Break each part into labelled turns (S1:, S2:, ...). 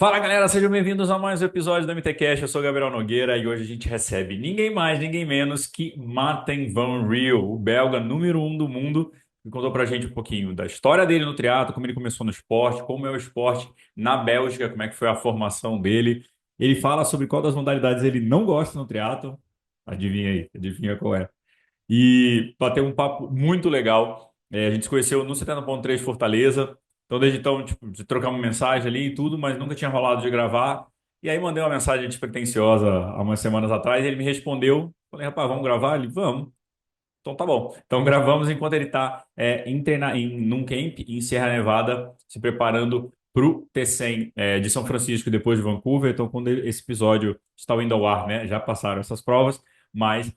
S1: Fala galera, sejam bem-vindos a mais um episódio do MTCast. Eu sou o Gabriel Nogueira e hoje a gente recebe ninguém mais, ninguém menos que Marten Van Riel, o belga número um do mundo, que contou pra gente um pouquinho da história dele no triatlo, como ele começou no esporte, como é o esporte na Bélgica, como é que foi a formação dele. Ele fala sobre qual das modalidades ele não gosta no triatlo. Adivinha aí, adivinha qual é. E bateu um papo muito legal. A gente se conheceu no 70.3 Fortaleza. Então, desde então, tipo, de trocar uma mensagem ali e tudo, mas nunca tinha rolado de gravar. E aí mandei uma mensagem despretensiosa há umas semanas atrás. Ele me respondeu. Falei, rapaz, vamos gravar? Ele, vamos. Então tá bom. Então gravamos enquanto ele está num camp em Sierra Nevada, se preparando para o T100 de São Francisco, depois de Vancouver. Então, quando esse episódio está indo ao ar, né, já passaram essas provas, mas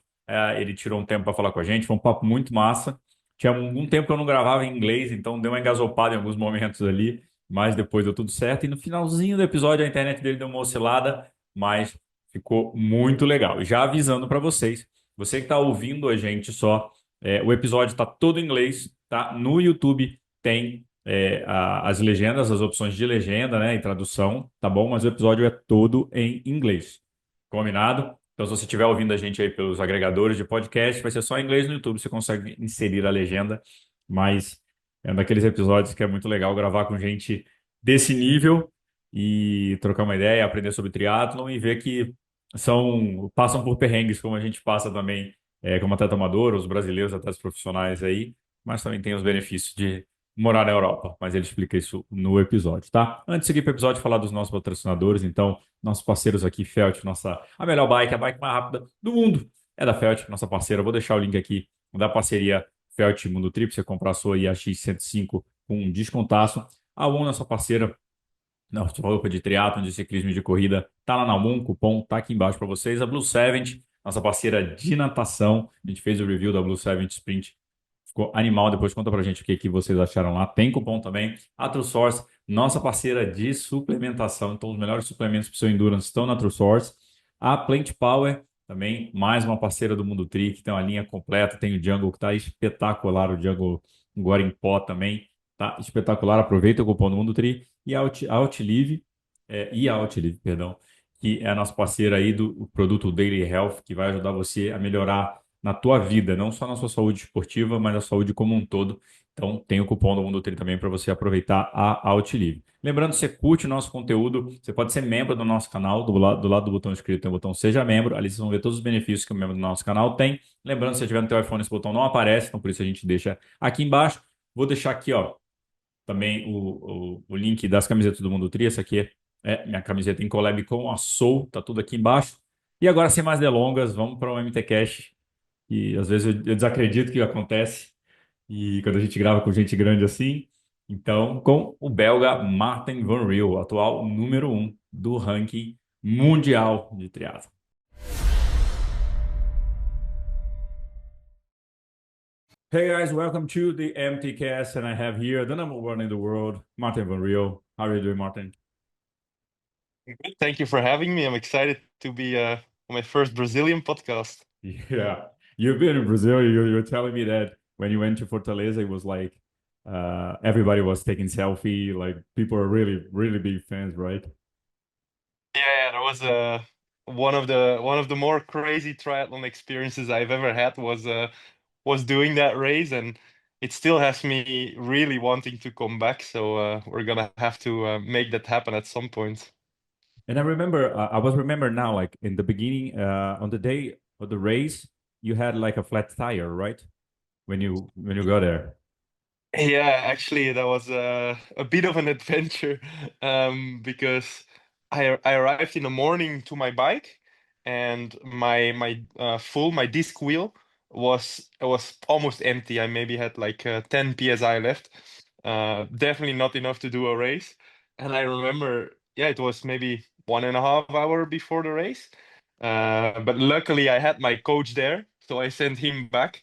S1: ele tirou um tempo para falar com a gente. Foi um papo muito massa. Tinha algum tempo que eu não gravava em inglês, então deu uma engasopada em alguns momentos ali, mas depois deu tudo certo. E no finalzinho do episódio, a internet dele deu uma oscilada, mas ficou muito legal. Já avisando para vocês. Você que está ouvindo a gente só, o episódio está todo em inglês, tá? No YouTube tem as legendas, as opções de legenda, né, e tradução, tá bom? Mas o episódio é todo em inglês. Combinado? Então, se você estiver ouvindo a gente aí pelos agregadores de podcast, vai ser só em inglês no YouTube, você consegue inserir a legenda, mas é um daqueles episódios que é muito legal gravar com gente desse nível e trocar uma ideia, aprender sobre triatlon e ver que passam por perrengues como a gente passa também como atleta amador, os brasileiros atletas profissionais aí, mas também tem os benefícios de morar na Europa, mas ele explica isso no episódio, tá? Antes de seguir para o episódio, falar dos nossos patrocinadores, então, nossos parceiros aqui, Felt, a melhor bike, a bike mais rápida do mundo, é da Felt, nossa parceira. Eu vou deixar o link aqui da parceria Felt MUNDOTRI, para você comprar a sua IAX 105 com um descontaço. A ON, nossa parceira, nossa roupa de triatlon, de ciclismo e de corrida, tá lá na ON, o cupom tá aqui embaixo para vocês. A Blue 70, nossa parceira de natação, a gente fez o review da Blue 70 Sprint. Ficou animal. Depois conta pra gente o que, que vocês acharam lá. Tem cupom também. A TrueSource, nossa parceira de suplementação. Então, os melhores suplementos para o seu endurance estão na TrueSource. A Plant Power, também mais uma parceira do Mundo Tri, que tem uma linha completa. Tem o Jungle, que está espetacular. O Jungle agora em pó também. Tá espetacular. Aproveita o cupom do Mundo Tri. E a Outlive, perdão, que é a nossa parceira aí do produto Daily Health, que vai ajudar você a melhorar na tua vida, não só na sua saúde esportiva, mas na saúde como um todo. Então, tem o cupom do MUNDOTRI também para você aproveitar a Outlive. Lembrando, se você curte o nosso conteúdo, você pode ser membro do nosso canal. Do lado do botão inscrito tem o botão Seja Membro. Ali vocês vão ver todos os benefícios que o membro do nosso canal tem. Lembrando, se você tiver no teu iPhone, esse botão não aparece, então por isso a gente deixa aqui embaixo. Vou deixar aqui, ó, também o link das camisetas do Mundo Tri. Essa aqui é minha camiseta em collab com a Soul, tá tudo aqui embaixo. E agora, sem mais delongas, vamos para o MT Cash. E às vezes eu desacredito que acontece. E quando a gente grava com gente grande assim. Então, com o belga Marten Van Riel, atual número um do ranking mundial de triatlo. Hey guys, welcome to the MTCast, and I have here the number one in the world, Marten Van Riel. How are you doing, Martin?
S2: Good. Thank you for having me. I'm excited to be on my first Brazilian podcast.
S1: Yeah, you've been in Brazil. You're telling me that when you went to Fortaleza, it was like everybody was taking selfie. Like people are really, really big fans, right?
S2: Yeah, that was one of the more crazy triathlon experiences I've ever had was doing that race, and it still has me really wanting to come back. So we're gonna have to make that happen at some point.
S1: And I remember, I was remember now, like in the beginning, on the day of the race, you had like a flat tire, right? When you got there.
S2: Yeah, actually, that was a bit of an adventure because I arrived in the morning to my bike, and my disc wheel was almost empty. I maybe had like 10 psi left. Definitely not enough to do a race. And I remember, yeah, it was maybe 1.5 hour before the race. But luckily, I had my coach there, so I sent him back.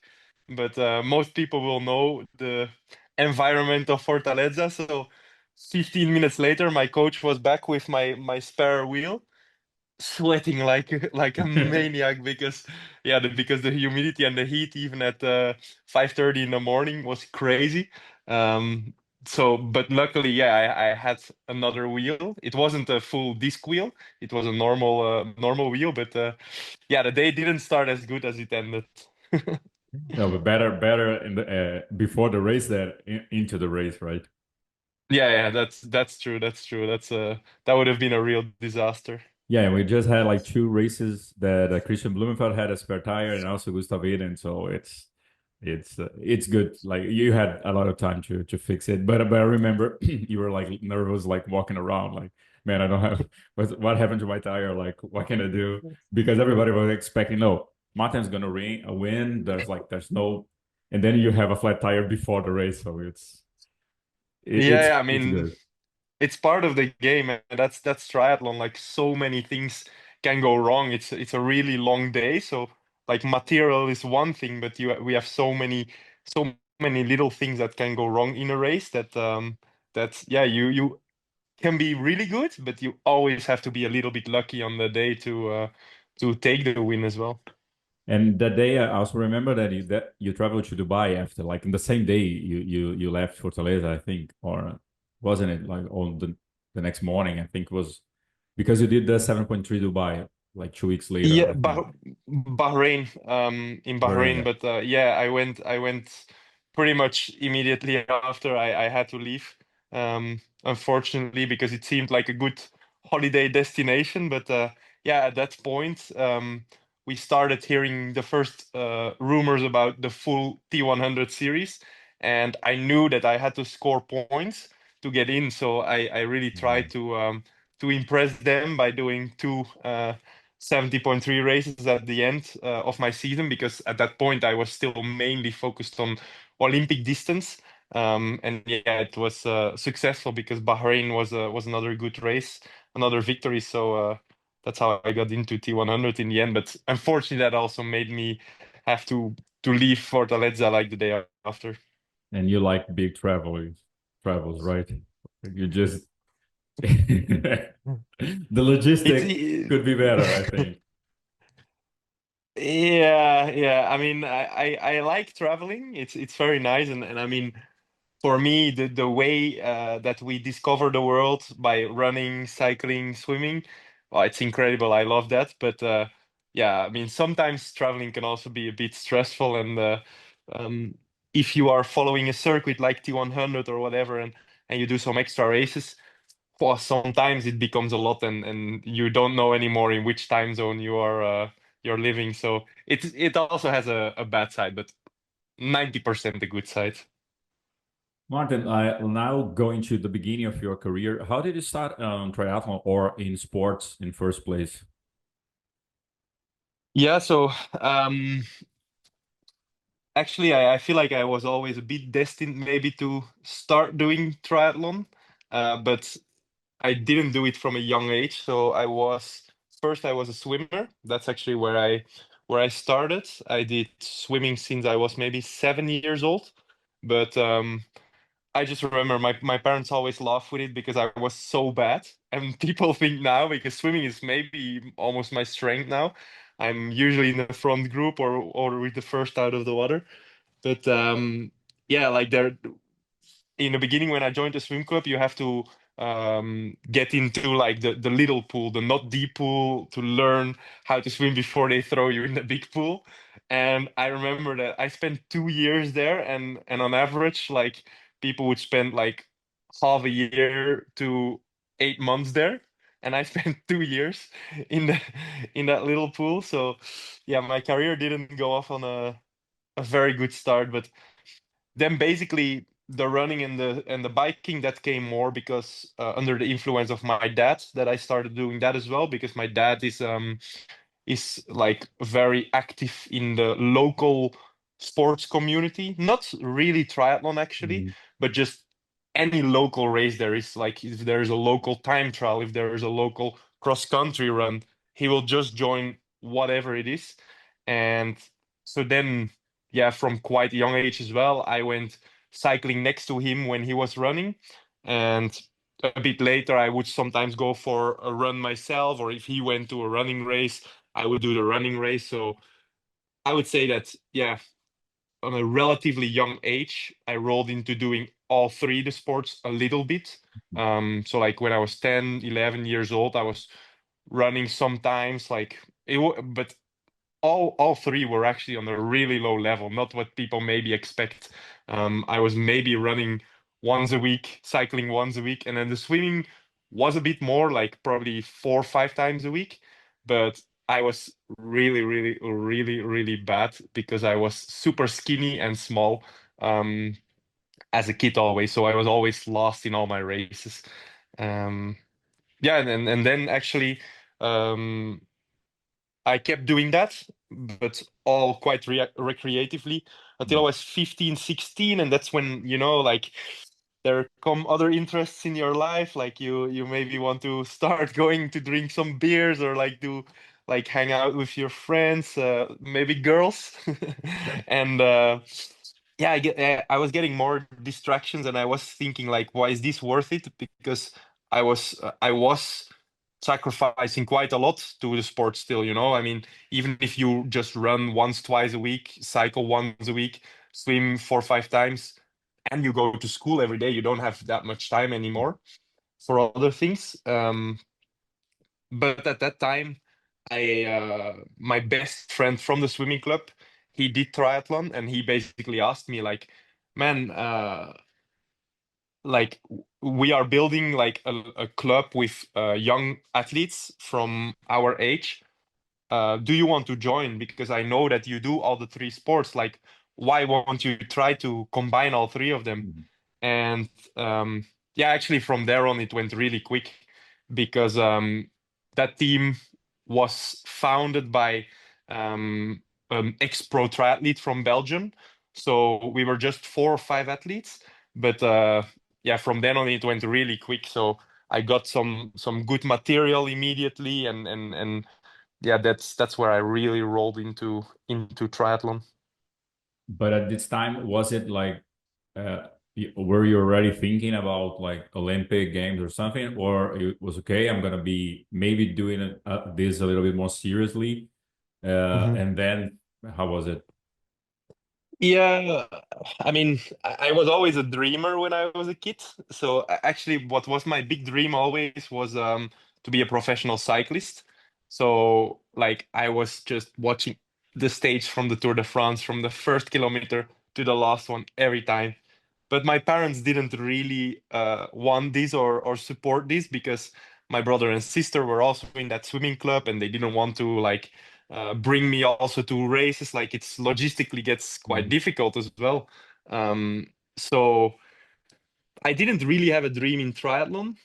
S2: But most people will know the environment of Fortaleza. So 15 minutes later, my coach was back with my spare wheel, sweating like a maniac because because the humidity and the heat even at 5:30 in the morning was crazy. So, but luckily, yeah, I had another wheel. It wasn't a full disc wheel. It was a normal wheel, but yeah, the day didn't start as good as it ended.
S1: No, but better in the before the race than into the race, right?
S2: Yeah, yeah, that's true. That's true. That would have been a real disaster.
S1: Yeah, and we just had like two races that Christian Blumenfeld had a spare tire and also Gustav Eden, so it's good. Like you had a lot of time to fix it, but I remember you were like nervous, like walking around, like man, I don't have what happened to my tire? Like what can I do? Because everybody was expecting no, Martin's gonna win. There's no, and then you have a flat tire before the race, so
S2: Yeah, yeah, I
S1: it's
S2: mean,
S1: good.
S2: it's part of the game, and that's triathlon. Like so many things can go wrong. It's a really long day, so like material is one thing, but we have so many little things that can go wrong in a race that yeah, you can be really good, but you always have to be a little bit lucky on the day to take the win as well.
S1: And that day, I also remember that you traveled to Dubai after, like in the same day you left Fortaleza, I think, or wasn't it like on the next morning? I think it was because you did the 7.3 Dubai like 2 weeks later,
S2: Yeah,
S1: I think.
S2: Bahrain, in
S1: Bahrain,
S2: Bahrain,
S1: yeah.
S2: but yeah, I went pretty much immediately after I had to leave. Unfortunately, because it seemed like a good holiday destination, but yeah, at that point, we started hearing the first rumors about the full T100 series, and I knew that I had to score points to get in, so I really tried
S1: Mhm.
S2: to impress them by doing two. 70.3 races at the end of my season because at that point I was still mainly focused on Olympic distance. And yeah, it was successful because Bahrain was another good race, another victory. So that's how I got into T100 in the end. But unfortunately, that also made me have to leave Fortaleza like the day after.
S1: And you like big travels, right? You just the
S2: It's
S1: logistic could be better, I think.
S2: yeah, yeah. I mean, I like traveling. It's very nice, and I mean, for me, the way that we discover the world by running, cycling, swimming, well, it's incredible. I love that. But yeah, I mean, sometimes traveling can also be a bit stressful, and um, if you are following a circuit like T100 or whatever, and you do some extra races, well, sometimes it becomes a lot, and you don't know anymore in which time zone you're living. So it also has a bad side, but 90% the good side.
S1: Martin, I will now go into the beginning of your career. How did you start triathlon or in sports in first place?
S2: Yeah, so um, actually, I feel like I was always a bit destined maybe to start doing triathlon, but I didn't do it from a young age. So I was a swimmer. That's actually where I started. I did swimming since I was maybe 7 years old, but I just remember my parents always laugh with it because I was so bad. And people think now, because swimming is maybe almost my strength now. I'm usually in the front group or with the first out of the water. But yeah, like there in the beginning when I joined the swim club, you have to get into like the little pool, the not deep pool, to learn how to swim before they throw you in the big pool. And I remember that I spent 2 years there, and on average, like people would spend like half a year to 8 months there. And I spent 2 years in the in that little pool. So yeah, my career didn't go off on a very good start, but then basically the running and the biking that came more because under the influence of my dad that I started doing that as well because my dad is like very active in the local sports community, not really triathlon actually,
S1: Mhm.
S2: but just any local race there is, like if there is a local time trial, if there is a local cross country run, he will just join whatever it is. And so then yeah, from quite a young age as well, I went cycling next to him when he was running. And a bit later, I would sometimes go for a run myself, or if he went to a running race, I would do the running race. So I would say that, yeah, on a relatively young age, I rolled into doing all three the sports a little bit. So like when I was 10, 11 years old, I was running sometimes but all three were actually on a really low level, not what people maybe expect. I was maybe running once a week, cycling once a week, and then the swimming was a bit more, like probably 4 or 5 times a week. But I was really, really, really, really bad because I was super skinny and small as a kid always. So I was always lost in all my races. Um, yeah, and then actually. I kept doing that, but all quite recreatively until I was 15, 16. And that's when, like there come other interests in your life. Like you maybe want to start going to drink some beers or like do like hang out with your friends, maybe girls. And yeah, I was getting more distractions and I was thinking like, why is this worth it? Because I was sacrificing quite a lot to the sport still, I mean, even if you just run once, twice a week, cycle once a week, swim 4 or 5 times, and you go to school every day, you don't have that much time anymore for other things. But at that time, my best friend from the swimming club, he did triathlon, and he basically asked me like, man, like we are building like a club with young athletes from our age. Do you want to join? Because I know that you do all the three sports. Like, why won't you try to combine all three of them?
S1: Mhm.
S2: And yeah, actually, from there on, it went really quick because that team was founded by an ex-pro triathlete from Belgium. So we were just 4 or 5 athletes, but yeah, from then on, it went really quick. So I got some good material immediately, and yeah, that's where I really rolled into triathlon.
S1: But at this time, was it like, were you already thinking about like Olympic Games or something, or it was okay? I'm gonna be maybe doing this a little bit more seriously, and then how was it?
S2: Yeah, I mean, I was always a dreamer when I was a kid. So actually, what was my big dream always was to be a professional cyclist. So like I was just watching the stage from the Tour de France from the first kilometer to the last one every time. But my parents didn't really want this or support this because my brother and sister were also in that swimming club and they didn't want to like bring me also to races. Like it's logistically gets quite
S1: Mhm.
S2: difficult as well. So I didn't really have a dream in triathlon,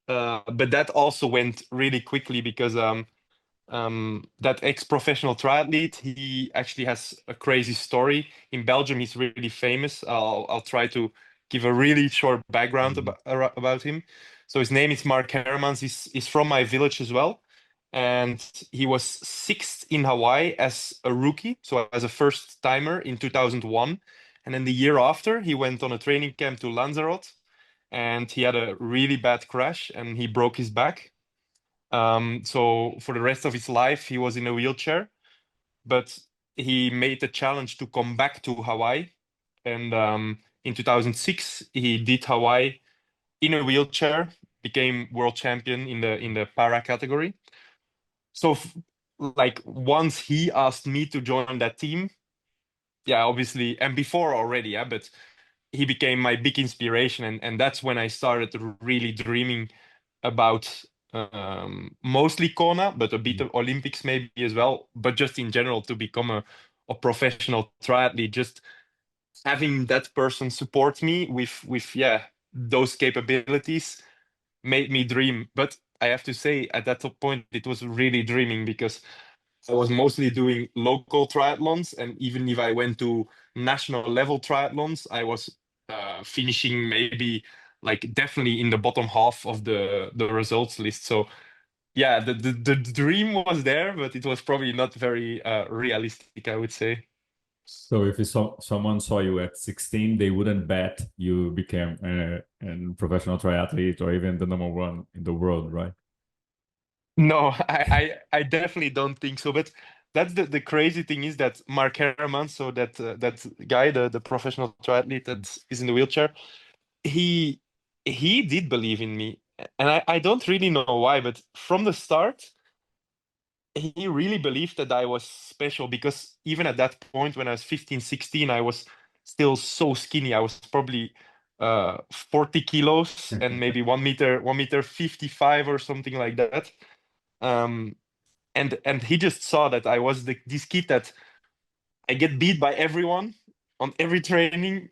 S2: but that also went really quickly because that ex-professional triathlete, he actually has a crazy story. In Belgium, he's really famous. I'll try to give a really short background
S1: Mhm.
S2: about him. So his name is Mark Hermans. He's from my village as well. And he was sixth in Hawaii as a rookie, so as a first timer in 2001. And then the year after, he went on a training camp to Lanzarote and he had a really bad crash and he broke his back. So for the rest of his life, he was in a wheelchair, but he made the challenge to come back to Hawaii. And in 2006, he did Hawaii in a wheelchair, became world champion in the para category. So like once he asked me to join that team, yeah, obviously, and before already, yeah, but he became my big inspiration, and that's when I started really dreaming about mostly Kona, but a bit of Olympics maybe as well, but just in general to become a professional triathlete, just having that person support me with yeah those capabilities made me dream. But I have to say at that point it was really dreaming because I was mostly doing local triathlons, and even if I went to national level triathlons, I was finishing maybe like definitely in the bottom half of the results list. So yeah, the dream was there, but it was probably not very realistic, I would say.
S1: So if you someone saw you at 16, they wouldn't bet you became a professional triathlete or even the number one in the world, right?
S2: No, I definitely don't think so. But that's the crazy thing is that Mark Herman, so that guy, the professional triathlete that is in the wheelchair, he he did believe in me, and I don't really know why, but from the start he really believed that I was special, because even at that point when I was 15, 16, I was still so skinny. I was probably 40 kilos and maybe 1 meter 55 or something like that. Um, and he just saw that I was this kid that I get beat by everyone on every training.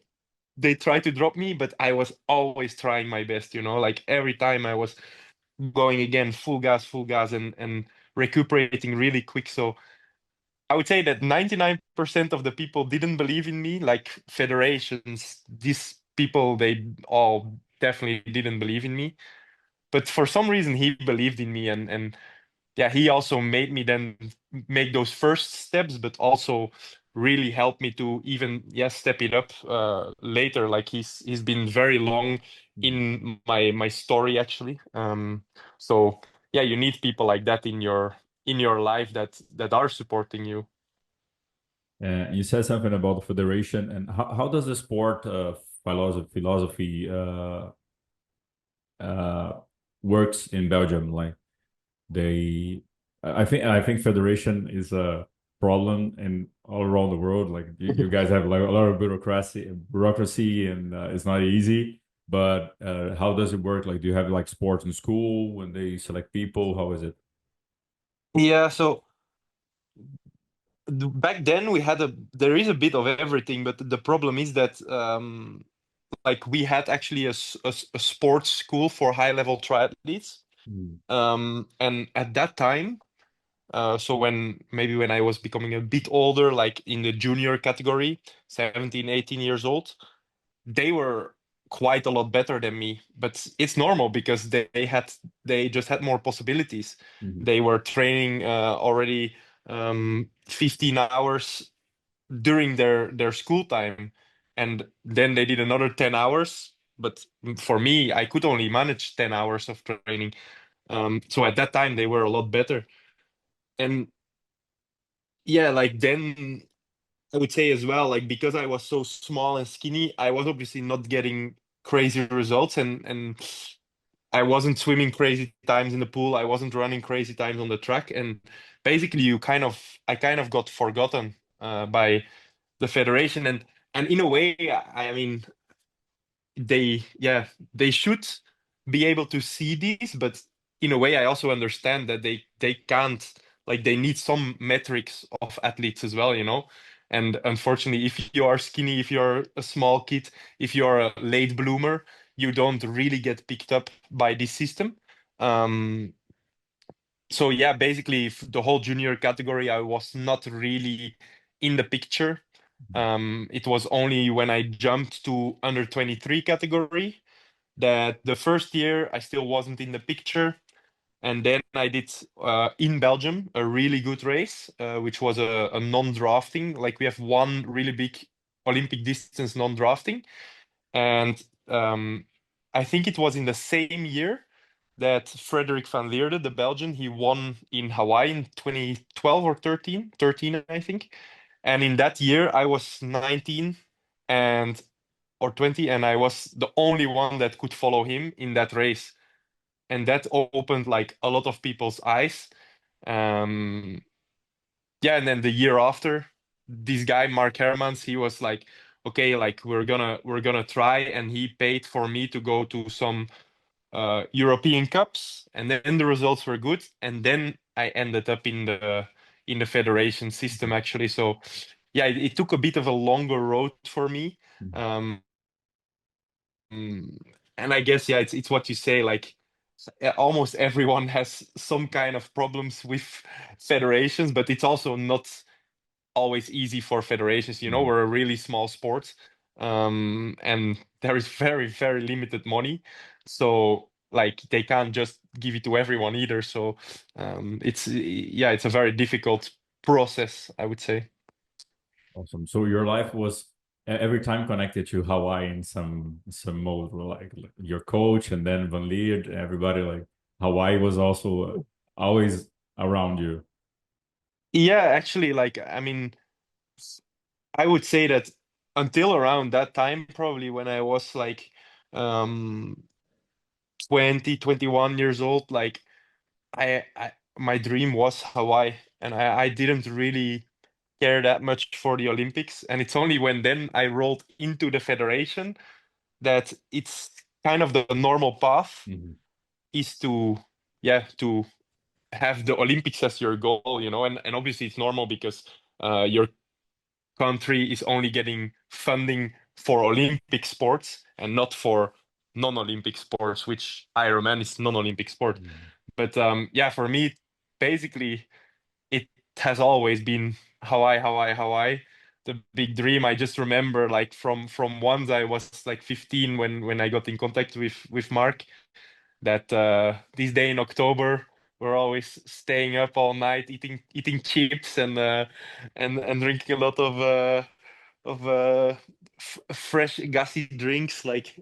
S2: They try to drop me, but I was always trying my best, like every time I was going again full gas, and recuperating really quick. So I would say that 99% of the people didn't believe in me, like federations. These people, they all definitely didn't believe in me. But for some reason, he believed in me, and yeah, he also made me then make those first steps, but also really helped me to even step it up later. Like he's been very long in my story actually. So yeah, you need people like that in your life that are supporting you.
S1: You said something about the federation, and how does the sport philosophy uh, works in Belgium? Like they, I think federation is a problem in all around the world. Like you guys have like a lot of bureaucracy, and it's not easy. But how does it work? Like, do you have like sports in school when they select people? How is it?
S2: Yeah, so back then there is a bit of everything, but the problem is that like we had actually a sports school for high level triathletes.
S1: Mm.
S2: And at that time, so when I was becoming a bit older, like in the junior category, 17, 18 years old, they were quite a lot better than me. But it's normal because they just had more possibilities.
S1: Mhm.
S2: They were training already 15 hours during their school time, and then they did another 10 hours. But for me, I could only manage 10 hours of training. So at that time, they were a lot better. And yeah, like then I would say as well, like because I was so small and skinny, I was obviously not getting crazy results, and I wasn't swimming crazy times in the pool. I wasn't running crazy times on the track, and basically, I kind of got forgotten by the federation, and in a way, I mean, they should be able to see these, but in a way I also understand that they can't, like they need some metrics of athletes as well, and unfortunately if you are skinny, if you're a small kid, if you're a late bloomer, you don't really get picked up by this system. um so yeah, basically the whole junior category I was not really in the picture. It was only when I jumped to under 23 category that the first year I still wasn't in the picture. And then I did in Belgium a really good race, which was a non-drafting. Like we have one really big Olympic distance non-drafting. And I think it was in the same year that Frederick van Leerde, the Belgian, he won in Hawaii in 2012 or 13, I think. And in that year, I was 19 and or 20, and I was the only one that could follow him in that race. And that opened like a lot of people's eyes. Um, yeah, and then the year after, this guy Mark Hermans, he was like, okay, like we're gonna try, and he paid for me to go to some European Cups, and then the results were good, and then I ended up in the federation system actually. So yeah, it took a bit of a longer road for me. Um, and I guess yeah, it's what you say, like almost everyone has some kind of problems with federations, but it's also not always easy for federations.
S1: Mhm.
S2: We're a really small sport, and there is very, very limited money. So like they can't just give it to everyone either. So it's a very difficult process, I would say.
S1: Awesome. So your life was every time connected to Hawaii in some mode, like your coach and then Van Leer, everybody like Hawaii was also always around you.
S2: Yeah, actually, like I mean, I would say that until around that time, probably when I was like um 20, 21 years old, like I my dream was Hawaii, and I didn't really care that much for the Olympics. And it's only when then I rolled into the federation that it's kind of the normal path
S1: Mhm.
S2: is to, yeah, to have the Olympics as your goal, and obviously it's normal because your country is only getting funding for Olympic sports and not for non-Olympic sports, which Ironman is non-Olympic sport.
S1: Mhm.
S2: But yeah, for me, basically, it has always been Hawaii, Hawaii, Hawaii. The big dream. I just remember, like from once I was like 15 when I got in contact with Mark, that this day in October we're always staying up all night eating chips and drinking a lot of fresh gassy drinks, like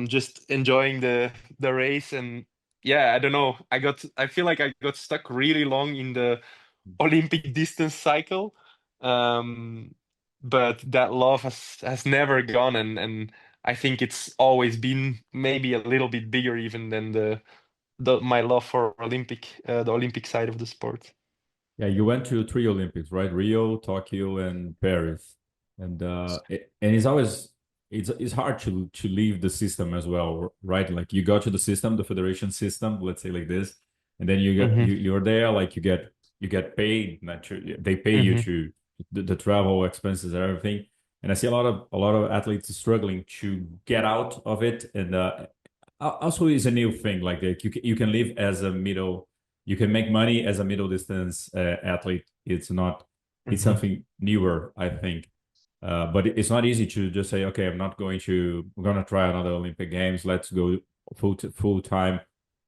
S2: just enjoying the race. And yeah, I don't know, I feel like I got stuck really long in the Olympic distance cycle. um but that love has never gone, and I think it's always been maybe a little bit bigger even than the my love for the Olympic side of the sport.
S1: Yeah, you went to three Olympics, right? Rio, Tokyo, and Paris. And and it's always it's hard to leave the system as well, right? Like you go to the system, the federation system, let's say like this, and then
S2: Hmm.
S1: you're there, like you get paid, they pay you
S2: Hmm.
S1: to the travel expenses and everything. And I see a lot of athletes struggling to get out of it, and also is a new thing like that. You can live as a middle, you can make money as a middle distance athlete. It's not, it's
S2: Hmm.
S1: something newer, I think. But it's not easy to just say, okay, I'm going to try another Olympic Games. Let's go full time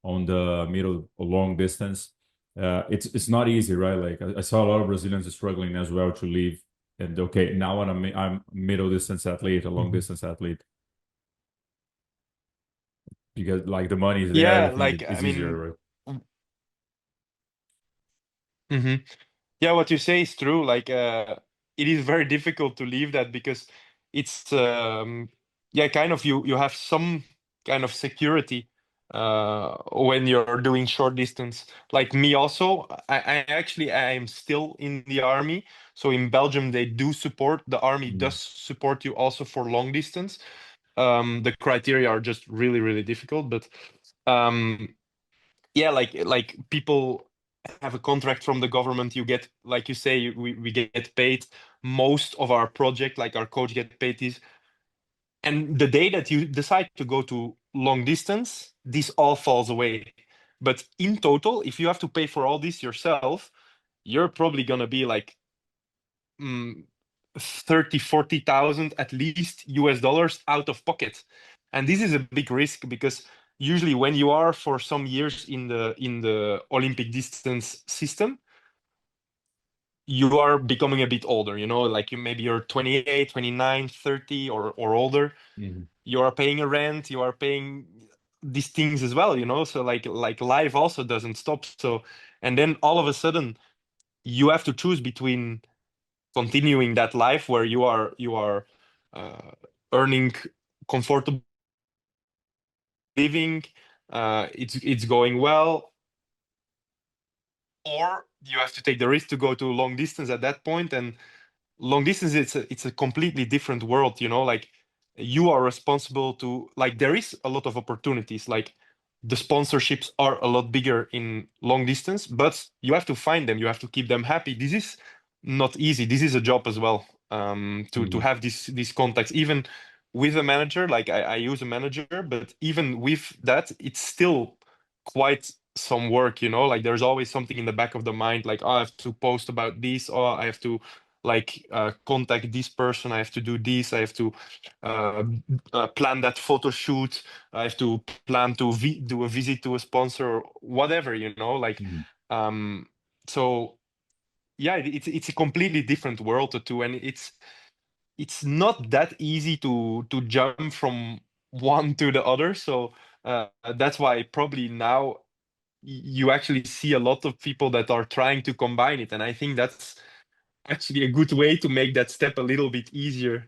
S1: on the middle or long distance. It's not easy, right? Like I saw a lot of Brazilians struggling as well to leave. And okay, now I'm a middle distance athlete, a long
S2: Hmm.
S1: distance athlete, because like the money is there,
S2: Yeah,
S1: everything
S2: like I
S1: is easier,
S2: mean,
S1: right?
S2: hmm, yeah, what you say is true. Like, it is very difficult to leave that because it's yeah, kind of you have some kind of security when you're doing short distance. Like me, also, I am still in the army. So in Belgium, they do support, the army does
S1: Mm.
S2: support you also for long distance. The criteria are just really, really difficult, but um, yeah, like people have a contract from the government. You get, like you say, we get paid most of our project, like our coach get paid this. And the day that you decide to go to long distance, this all falls away. But in total, if you have to pay for all this yourself, you're probably gonna be like mm, 30, 40,000 at least US dollars out of pocket. And this is a big risk because usually when you are for some years in the Olympic distance system, you are becoming a bit older, like maybe you're 28, 29, 30 or older.
S1: Mhm.
S2: You are paying a rent, you are paying these things as well, so like life also doesn't stop. So, and then all of a sudden you have to choose between continuing that life where you are uh, earning comfortable living, it's going well, or you have to take the risk to go to long distance at that point. And long distance, it's a completely different world, like you are responsible to, like, there is a lot of opportunities, like the sponsorships are a lot bigger in long distance, but you have to find them, you have to keep them happy. This is not easy, this is a job as well, to
S1: Mhm.
S2: have these contacts, even with a manager. Like I use a manager, but even with that, it's still quite some work, like there's always something in the back of the mind, like, oh, I have to post about this, or I have to like contact this person, I have to do this, I have to uh, plan that photo shoot, I have to plan to do a visit to a sponsor or whatever, like
S1: Mhm.
S2: um so yeah, it's a completely different world to two, and it's not that easy to jump from one to the other. So that's why probably now you actually see a lot of people that are trying to combine it, and I think that's actually a good way to make that step a little bit easier.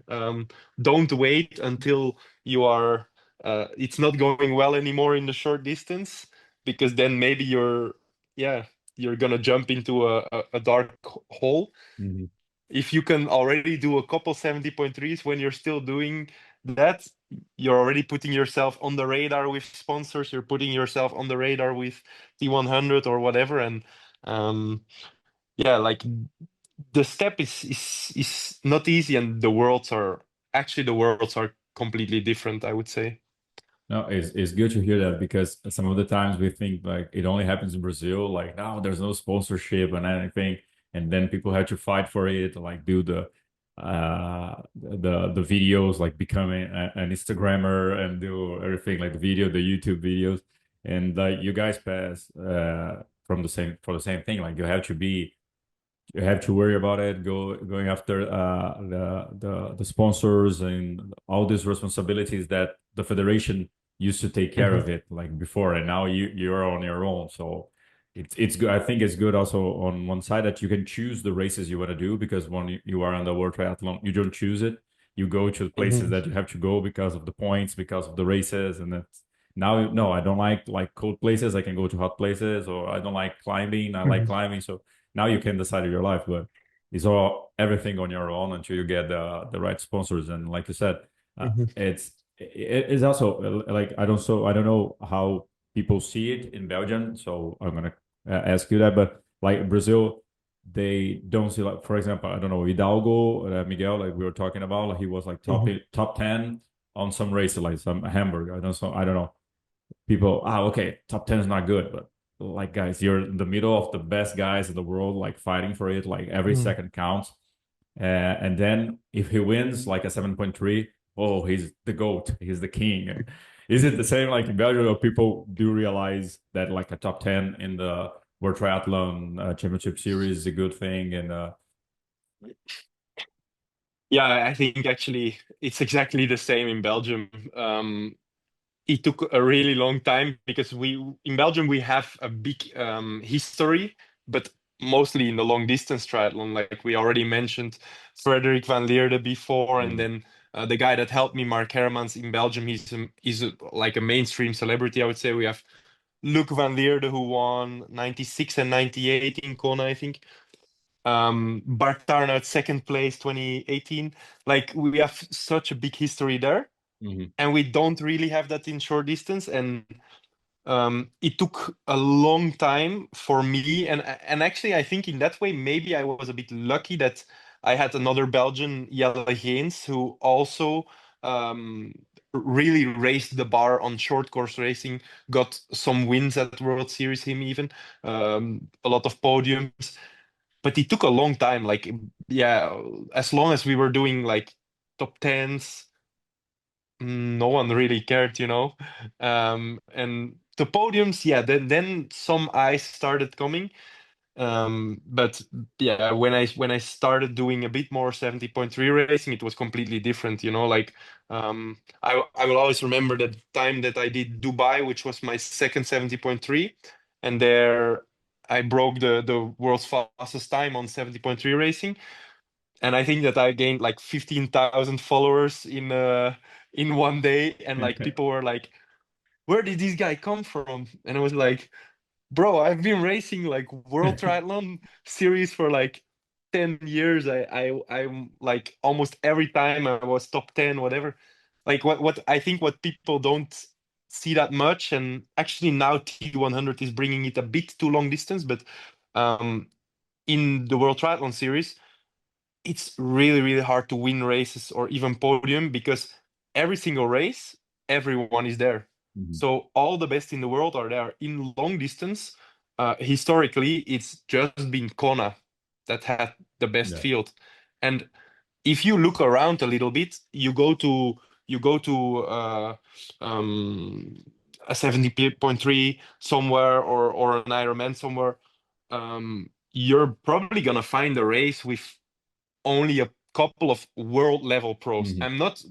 S2: Don't wait until you are it's not going well anymore in the short distance, because then maybe you're gonna jump into a dark hole.
S1: Mhm.
S2: If you can already do a couple 70.3s when you're still doing that, you're already putting yourself on the radar with sponsors, you're putting yourself on the radar with T100 or whatever. And yeah, like the step is not easy, and the worlds are completely different, I would say.
S1: No, it's good to hear that because some of the times we think like it only happens in Brazil, like no, there's no sponsorship and anything, and then people have to fight for it, like do the videos, like becoming an Instagrammer and do everything like the video, the YouTube videos, and you guys pass from the same for the same thing, like you have to worry about it, going after the sponsors and all these responsibilities that the federation used to take care
S2: Mhm,
S1: of it like before, and now you're on your own. So it's good. I think it's good also on one side that you can choose the races you want to do, because when you are on the World Triathlon, you don't choose it. You go to the places
S2: mhm,
S1: that you have to go because of the points, because of the races, and that's now no, I don't like cold places. I can go to hot places, or I don't like climbing. I like
S2: mhm,
S1: climbing, so now you can decide your life, but it's all everything on your own until you get the right sponsors. And like you said,
S2: mhm,
S1: it's also like I don't know how people see it in Belgium, so I'm gonna ask you that. But like Brazil, they don't see, like, for example, I don't know, Hidalgo, Miguel, like we were talking about, like he was like
S2: mhm,
S1: top 10 on some races, like some hamburger. I don't know, people, okay, top 10 is not good, but like guys, you're in the middle of the best guys in the world, like fighting for it, like every
S2: mhm,
S1: second counts. And then if he wins like a 7.3, oh, he's the goat, he's the king. Is it the same like in Belgium, or people do realize that like a top 10 in the World Triathlon Championship Series is a good thing? And
S2: yeah, I think actually it's exactly the same in Belgium. It took a really long time because we in Belgium we have a big history, but mostly in the long distance triathlon. Like we already mentioned, Frederick van Leerde before, and
S1: Mhm.
S2: then the guy that helped me, Mark Hermans, in Belgium. Like a mainstream celebrity, I would say. We have Luc van Leerde, who won 96 and 98 in Kona, I think. Bart Tarnout, second place, 2018. Like we have such a big history there,
S1: Mhm.
S2: and we don't really have that in short distance. And it took a long time for me, and actually I think in that way maybe I was a bit lucky that I had another Belgian, Jelle Geens, who also um, really raised the bar on short course racing, got some wins at World Series, him even, a lot of podiums. But it took a long time, like, yeah, as long as we were doing like top tens, no one really cared, you know. And the podiums, yeah, then some eyes started coming. But yeah, when I started doing a bit more 70.3 racing, it was completely different, you know. Like, I will always remember the time that I did Dubai, which was my second 70.3, and there I broke the world's fastest time on 70.3 racing. And I think that I gained like 15,000 followers in one day, and like people were like, "Where did this guy come from?" And I was like, "Bro, I've been racing like World Triathlon Series for like 10 years. I'm like almost every time I was top 10, whatever." Like what I think what people don't see that much, and actually now T100 is bringing it a bit too long distance, but um, in the World Triathlon Series it's really really hard to win races or even podium, because every single race everyone is there.
S1: Mhm.
S2: So all the best in the world are there. In long distance, historically it's just been Kona that had the best
S1: Yeah.
S2: field. And if you look around a little bit, you go to um, a 70.3 somewhere, or an Ironman somewhere, you're probably gonna find a race with only a couple of world level pros.
S1: Mhm.
S2: I'm not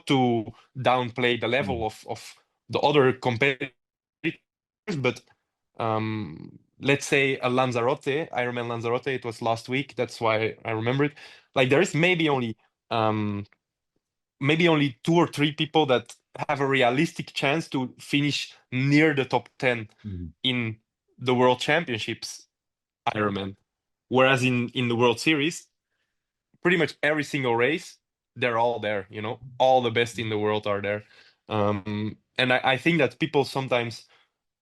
S2: to downplay the level
S1: Mhm.
S2: of the other competitors, but let's say a Lanzarote, Ironman Lanzarote, it was last week. That's why I remember it. Like there is maybe only two or three people that have a realistic chance to finish near the top 10
S1: Mhm.
S2: in the World Championships Ironman. Whereas in the World Series, pretty much every single race, they're all there, you know, all the best in the world are there. And I think that people sometimes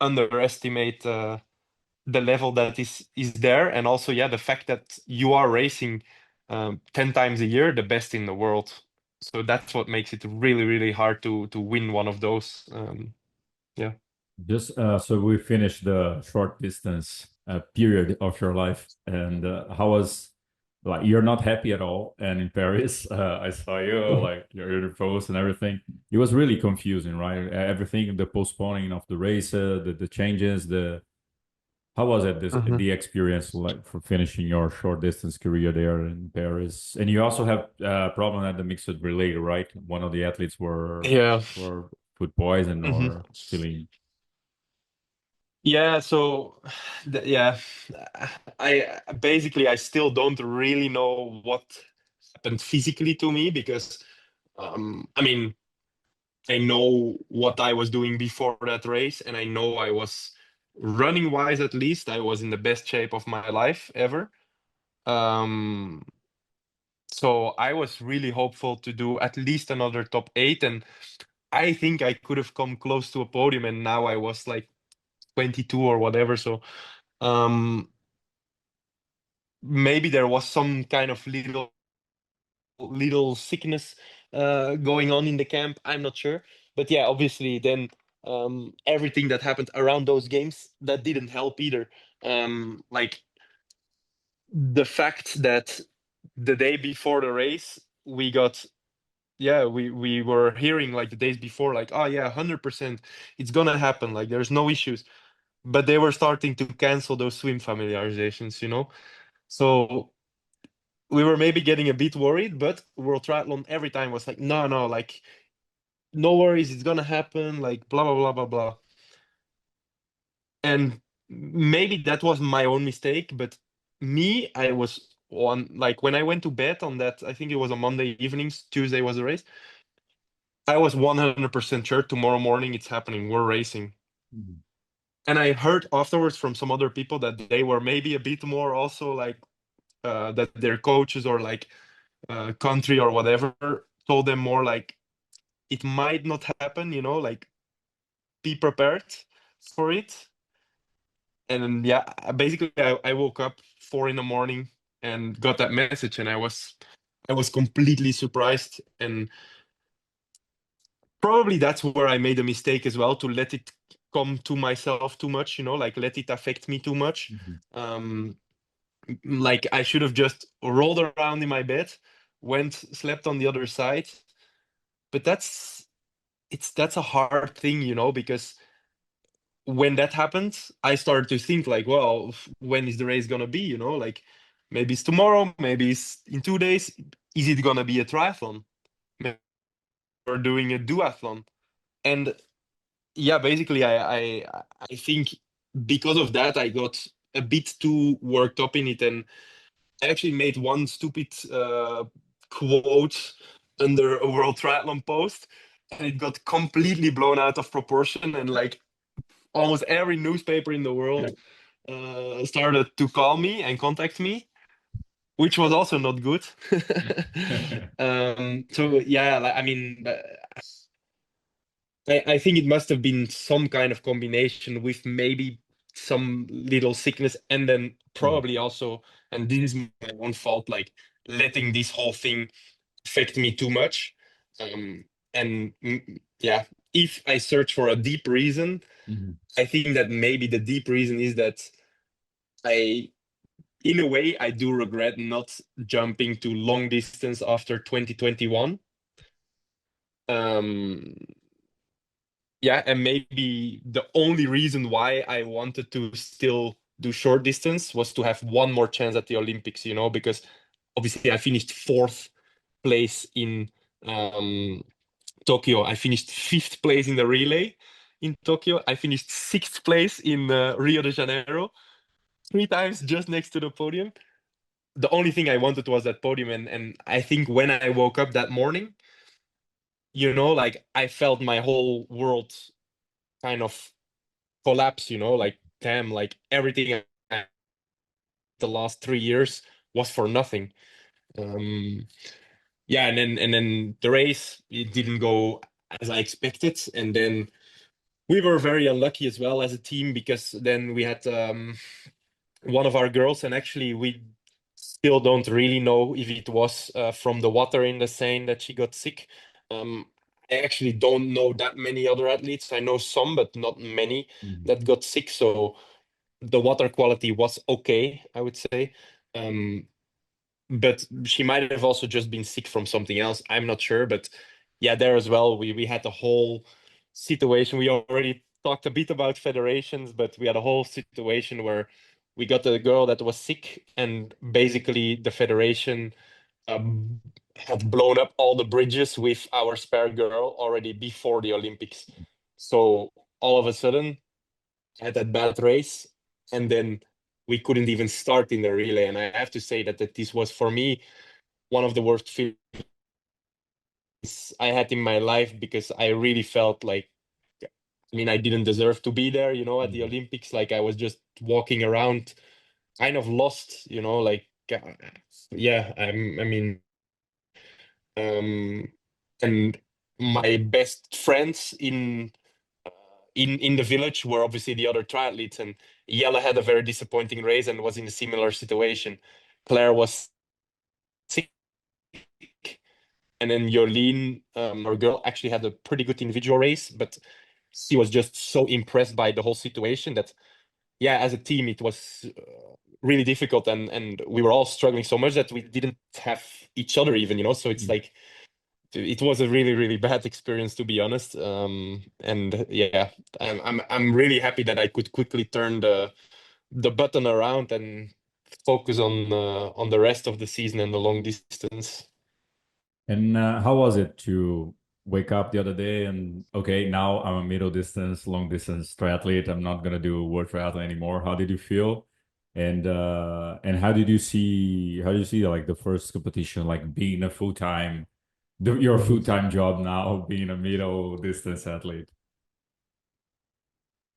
S2: underestimate the level that is there, and also, yeah, the fact that you are racing 10 times a year, the best in the world. So that's what makes it really, really hard to win one of those. Yeah.
S1: Just so we finished the short distance period of your life, and how was like you're not happy at all? And in Paris, I saw you like your post and everything. It was really confusing, right? Everything, the postponing of the race, the changes, the how was it this
S2: Mhm.
S1: the experience like for finishing your short distance career there in Paris? And you also have problem at the mixed relay, right? One of the athletes
S2: Yeah.
S1: were food poisoned
S2: Mhm.
S1: or feeling.
S2: Yeah, so yeah, I basically I still don't really know what happened physically to me, because I mean, I know what I was doing before that race, and I know I was, running wise at least, I was in the best shape of my life ever. Um, so I was really hopeful to do at least another top 8, and I think I could have come close to a podium, and now I was like 22 or whatever. So um, maybe there was some kind of little sickness going on in the camp. I'm not sure, but yeah, obviously then everything that happened around those games, that didn't help either. Like the fact that the day before the race we got, yeah, we were hearing like the days before, like, oh yeah, 100% it's gonna happen, like there's no issues, but they were starting to cancel those swim familiarizations, you know. So we were maybe getting a bit worried, but World Triathlon every time was like, no, no, like, no worries, it's gonna happen, like, blah, blah, blah, blah, blah. And maybe that was my own mistake, but me, I was on, like, when I went to bed on that, I think it was on Monday evenings, Tuesday was the race, I was 100% sure tomorrow morning it's happening, we're racing.
S1: Mhm.
S2: And I heard afterwards from some other people that they were maybe a bit more also like, that their coaches or like country or whatever told them more like, it might not happen, you know, like, be prepared for it. And yeah, basically I woke up 4 in the morning and got that message, and I was completely surprised. And probably that's where I made a mistake as well, to let it come to myself too much, you know, like let it affect me too much.
S1: Mhm.
S2: um like I should have just rolled around in my bed, went, slept on the other side. But that's a hard thing, you know, because when that happened, I started to think like, well, when is the race gonna be? You know, like, maybe it's tomorrow, maybe it's in 2 days. Is it gonna be a triathlon? Maybe we're doing a duathlon. And yeah, basically, I think because of that, I got a bit too worked up in it, and I actually made one stupid quote under a World Triathlon post, and it got completely blown out of proportion, and like almost every newspaper in the world started to call me and contact me, which was also not good. So yeah, like, I mean, I think it must have been some kind of combination with maybe some little sickness, and then
S1: Mhm.
S2: probably also, and this is my own fault, like letting this whole thing affect me too much. And yeah, if I search for a deep reason,
S1: Mhm.
S2: I think that maybe the deep reason is that I, in a way, I do regret not jumping to long distance after 2021. Um, yeah, and maybe the only reason why I wanted to still do short distance was to have one more chance at the Olympics, you know, because obviously I finished fourth place in um, Tokyo. I finished fifth place in the relay in Tokyo. I finished sixth place in Rio de Janeiro, 3 times just next to the podium. The only thing I wanted was that podium. And I think when I woke up that morning, like I felt my whole world kind of collapse, like damn, like everything the last 3 years was for nothing. Um, yeah, and then the race, it didn't go as I expected, and then we were very unlucky as well as a team because then we had one of our girls, and actually we still don't really know if it was from the water in the Seine that she got sick. Um, I actually don't know that many other athletes. I know some, but not many
S1: Mhm.
S2: that got sick. So the water quality was okay, I would say. Um, but she might have also just been sick from something else. I'm not sure, but yeah, there as well, we had the whole situation. We already talked a bit about federations, but we had a whole situation where we got a girl that was sick, and basically the federation um, had blown up all the bridges with our spare girl already before the Olympics. So all of a sudden, I had that bad race, and then we couldn't even start in the relay. And I have to say that this was for me one of the worst feelings I had in my life, because I really felt like, I mean, I didn't deserve to be there, at the
S1: Mhm.
S2: Olympics. Like I was just walking around kind of lost, like, yeah, I mean, um, and my best friends in the village were obviously the other triathletes, and Jelle had a very disappointing race and was in a similar situation. Claire was sick, and then Jolene, our girl, actually had a pretty good individual race, but she was just so impressed by the whole situation that, yeah, as a team, it was really difficult, and we were all struggling so much that we didn't have each other even, So it's
S1: Mhm.
S2: like it was a really really bad experience, to be honest. And yeah, I'm really happy that I could quickly turn the button around and focus on the rest of the season and the long distance.
S1: And how was it to wake up the other day and okay, now I'm a middle distance, long distance triathlete. I'm not gonna do world triathlon anymore. How did you feel? And how do you see like the first competition, like being a full time, your full
S2: Mhm.
S1: time job now, being a middle distance athlete?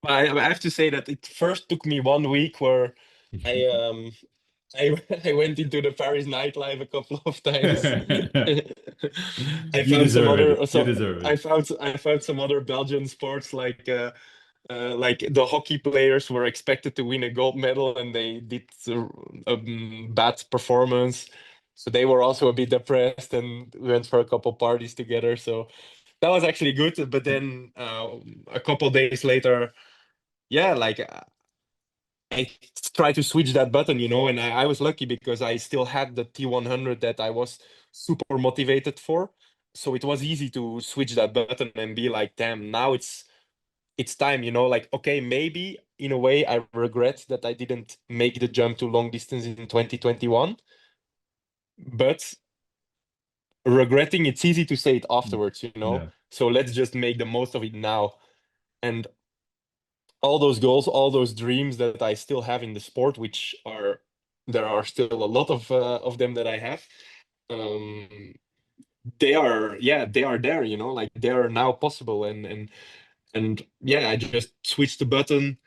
S2: I have to say that it first took me 1 week where I um I I went into the Paris nightlife a couple of times. I
S1: You
S2: found some
S1: deserve
S2: other
S1: it. You deserve it.
S2: I found some other Belgian sports like the hockey players were expected to win a gold medal and they did a bad performance. So they were also a bit depressed, and we went for a couple parties together. So that was actually good. But then a couple days later, yeah, like I tried to switch that button, and I was lucky because I still had the T100 that I was super motivated for. So it was easy to switch that button and be like, damn, now it's time, like, okay, maybe in a way I regret that I didn't make the jump to long distance in 2021, but regretting, it's easy to say it afterwards,
S1: Yeah.
S2: so let's just make the most of it now. And all those goals, all those dreams that I still have in the sport, which are there are still a lot of them that I have, um they are there, like they are now possible. And yeah, I just switched the button.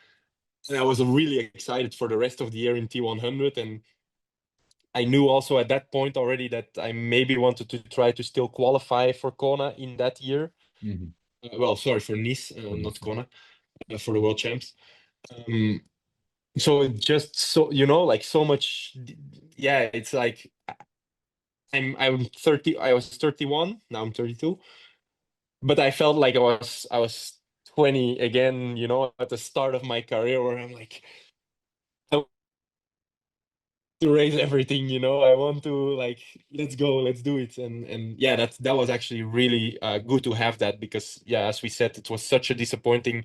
S2: And I was really excited for the rest of the year in T100. And I knew also at that point already that I maybe wanted to try to still qualify for Kona in that year.
S1: Mhm.
S2: Well, sorry, for Nice,
S1: For
S2: not
S1: this.
S2: Kona, for the World Champs. Um, so it just so like so much. Yeah, it's like I'm 30. I was 31. Now I'm 32. But I felt like I was 20 again. At the start of my career, where I'm like, to raise everything. I want to, like, let's go, let's do it. And yeah, that was actually really good to have that, because yeah, as we said, it was such a disappointing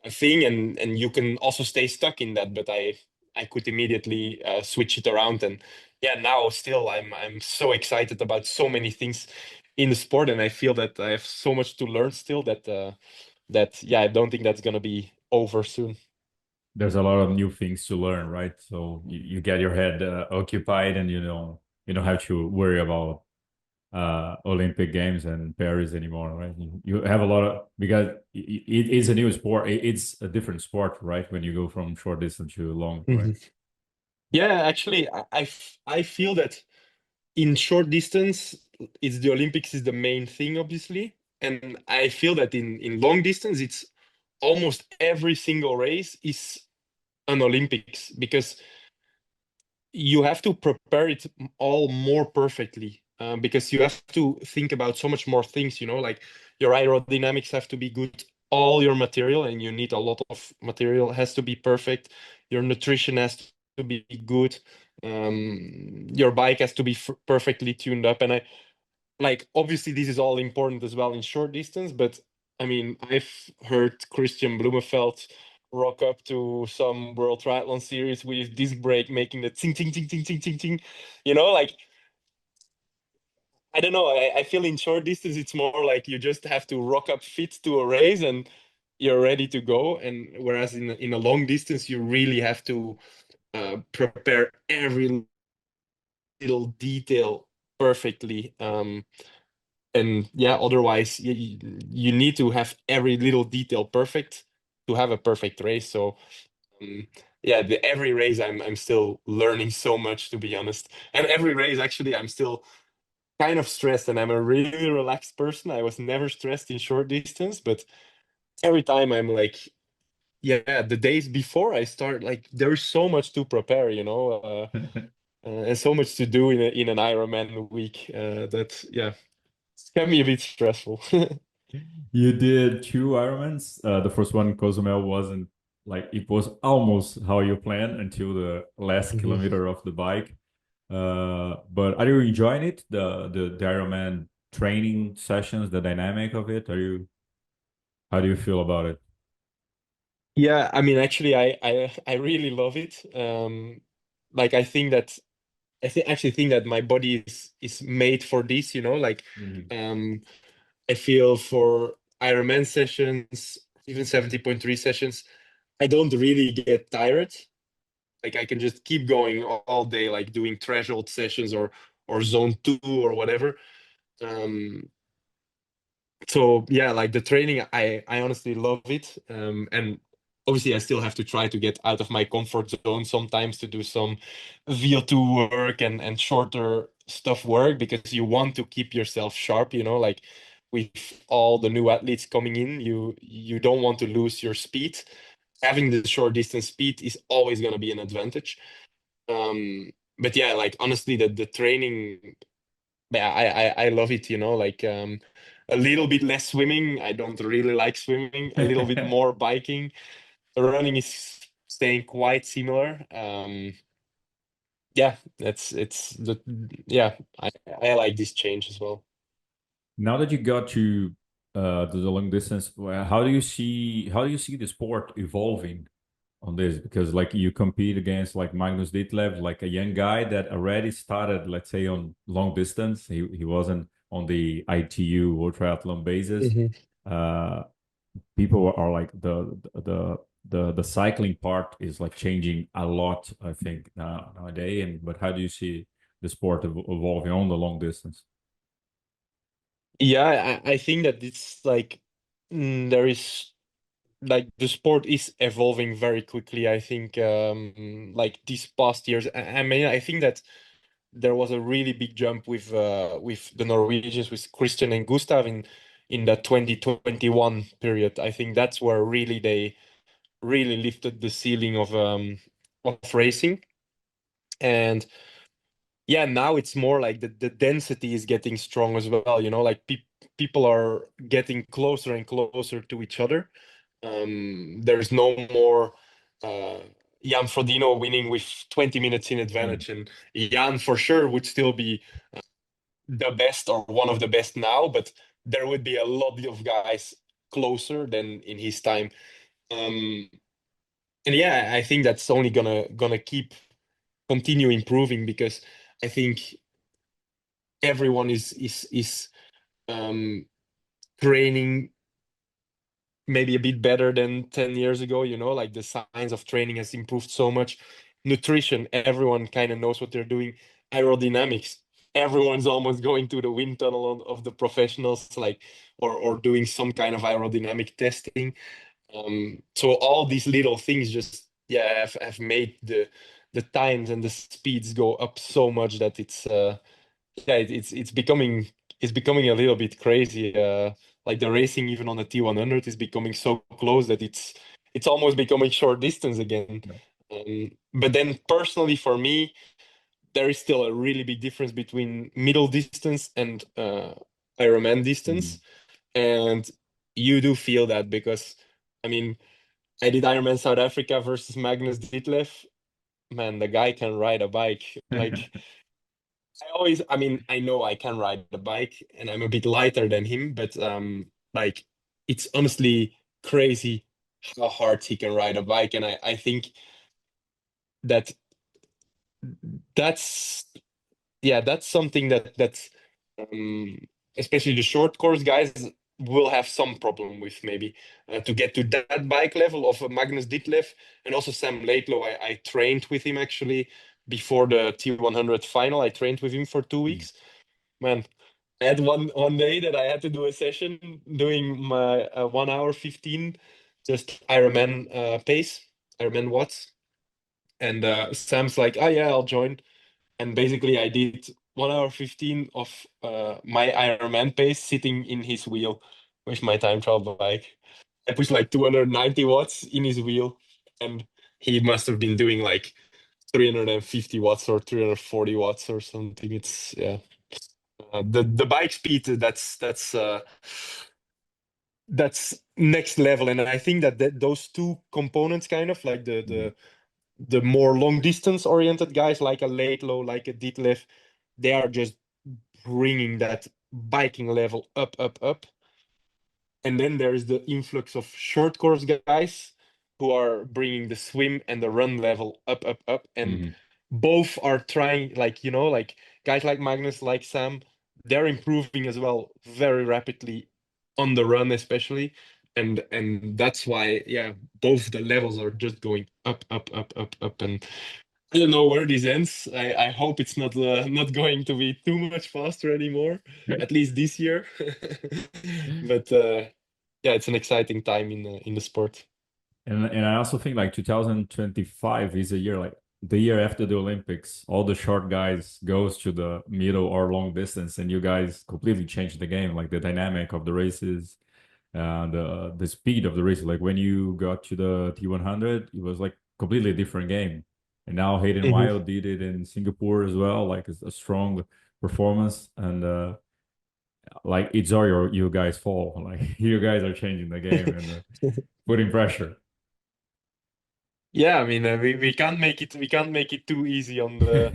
S2: thing, and you can also stay stuck in that. But I could immediately switch it around. And yeah, now still I'm so excited about so many things in the sport, and I feel that I have so much to learn still, that yeah, I don't think that's gonna be over soon.
S1: There's a lot of new things to learn, right? So you get your head occupied and you don't have to worry about Olympic Games and Paris anymore, right? You have a lot of because it is a new sport. It's a different sport, right? When you go from short distance to long, right?
S2: Mhm. Yeah, actually, I feel that in short distance, it's the Olympics is the main thing, obviously, and I feel that in long distance, it's almost every single race is an Olympics because you have to prepare it all more perfectly because you have to think about so much more things, like your aerodynamics have to be good, all your material, and you need a lot of material, has to be perfect, your nutrition has to be good, your bike has to be perfectly tuned up. And I like, obviously this is all important as well in short distance, but I mean, I've heard Christian Blumenfeld rock up to some World Triathlon series with his disc brake making the ting ting ting ting ting ting ting. Like, I don't know. I feel in short distance it's more like you just have to rock up fit to a race and you're ready to go. And whereas in a long distance you really have to prepare every little detail perfectly. And yeah, otherwise you need to have every little detail perfect to have a perfect race. So yeah, every race I'm still learning so much, to be honest. And every race actually I'm still kind of stressed, and I'm a really relaxed person. I was never stressed in short distance, but every time I'm like, yeah, the days before I start, like there's so much to prepare, and so much to do in an Ironman week that yeah, it can be a bit stressful.
S1: You did two Ironmans. The first one, Cozumel, wasn't like it was almost how you planned until the last
S2: Mhm.
S1: kilometer of the bike. But are you enjoying it? The Ironman training sessions, the dynamic of it? How do you feel about it?
S2: Yeah, I mean, actually, I really love it. Like I think that actually think that my body is made for this. Like
S1: Mhm.
S2: um, I feel for Ironman sessions, even 70.3 sessions, I don't really get tired. Like I can just keep going all day, like doing threshold sessions or zone 2 or whatever. Um, so yeah, like the training, I honestly love it. And obviously I still have to try to get out of my comfort zone sometimes to do some VO2 work and shorter stuff work because you want to keep yourself sharp, like with all the new athletes coming in, you don't want to lose your speed. Having the short distance speed is always going to be an advantage. But yeah, like honestly, the training, yeah, I love it, like a little bit less swimming. I don't really like swimming. A little bit more biking. Running is staying quite similar. Yeah, it's the yeah, I like this change as well.
S1: Now that you got to the long distance, how do you see the sport evolving on this? Because like you compete against like Magnus Ditlev, like a young guy that already started, let's say, on long distance. He wasn't on the ITU or triathlon basis.
S2: Mhm.
S1: Uh, People are like the cycling part is like changing a lot, I think, nowadays. And but how do you see the sport evolving on the long distance?
S2: Yeah, I think that it's like there is like the sport is evolving very quickly. I think like these past years. I mean, I think that there was a really big jump with the Norwegians, with Christian and Gustav in the 2021 period. I think that's where really they really lifted the ceiling of racing. And yeah, now it's more like the density is getting strong as well, like people are getting closer and closer to each other. There's no more uh Jan Frodeno winning with 20 minutes in
S1: Mm.
S2: advantage, and Jan for sure would still be the best or one of the best now, but there would be a lot of guys closer than in his time. Um, and yeah, I think that's only gonna keep continue improving because I think everyone is um, training maybe a bit better than 10 years ago. Like the science of training has improved so much. Nutrition, everyone kind of knows what they're doing. Aerodynamics, everyone's almost going to the wind tunnel of the professionals, like or doing some kind of aerodynamic testing. So all these little things just have made the times and the speeds go up so much that it's becoming a little bit crazy. Like the racing even on the T100 is becoming so close that it's almost becoming short distance again.
S1: Yeah.
S2: But then personally for me, there is still a really big difference between middle distance and Ironman
S1: Mhm.
S2: distance, and you do feel that because I mean I did Ironman South Africa versus Magnus Ditlev. Man, the guy can ride a bike. Like I mean, I know I can ride the bike and I'm a bit lighter than him, but like it's honestly crazy how hard he can ride a bike. And I think that that's that's something that's um, especially the short course guys will have some problem with maybe to get to that bike level of Magnus Ditlev and also Sam Laidlow. I trained with him actually before the T100 final. I trained with him for 2 weeks. Man, I had one day that I had to do a session doing my 1 hour 15 just Ironman pace, Ironman watts, and Sam's like, "Oh yeah, I'll join." And basically, I did 1 hour 15 of my Ironman pace sitting in his wheel with my time trial bike. I pushed like 290 watts in his wheel, and he must have been doing like 350 watts or 340 watts or something. It's the bike speed that's next level, and I think that those two components kind of like
S1: Mhm.
S2: the more long distance oriented guys like a Laidlow, like a Ditlev, they are just bringing that biking level up. And then there is the influx of short course guys who are bringing the swim and the run level up. And
S1: Mhm.
S2: both are trying, like, like guys like Magnus, like Sam, they're improving as well very rapidly on the run, especially. And that's why, yeah, both the levels are just going up. And I don't know where this ends. I hope it's not going to be too much faster anymore, at least this year. But yeah, it's an exciting time in the sport.
S1: And I also think like 2025 is a year like the year after the Olympics, all the short guys goes to the middle or long distance, and you guys completely changed the game, like the dynamic of the races, the speed of the race. Like when you got to the T100, it was like completely different game. And now Hayden
S2: Mhm.
S1: Wild did it in Singapore as well, like a strong performance. And like it's all you guys' fault. Like you guys are changing the game and putting pressure.
S2: Yeah, I mean, we can't make it too easy on the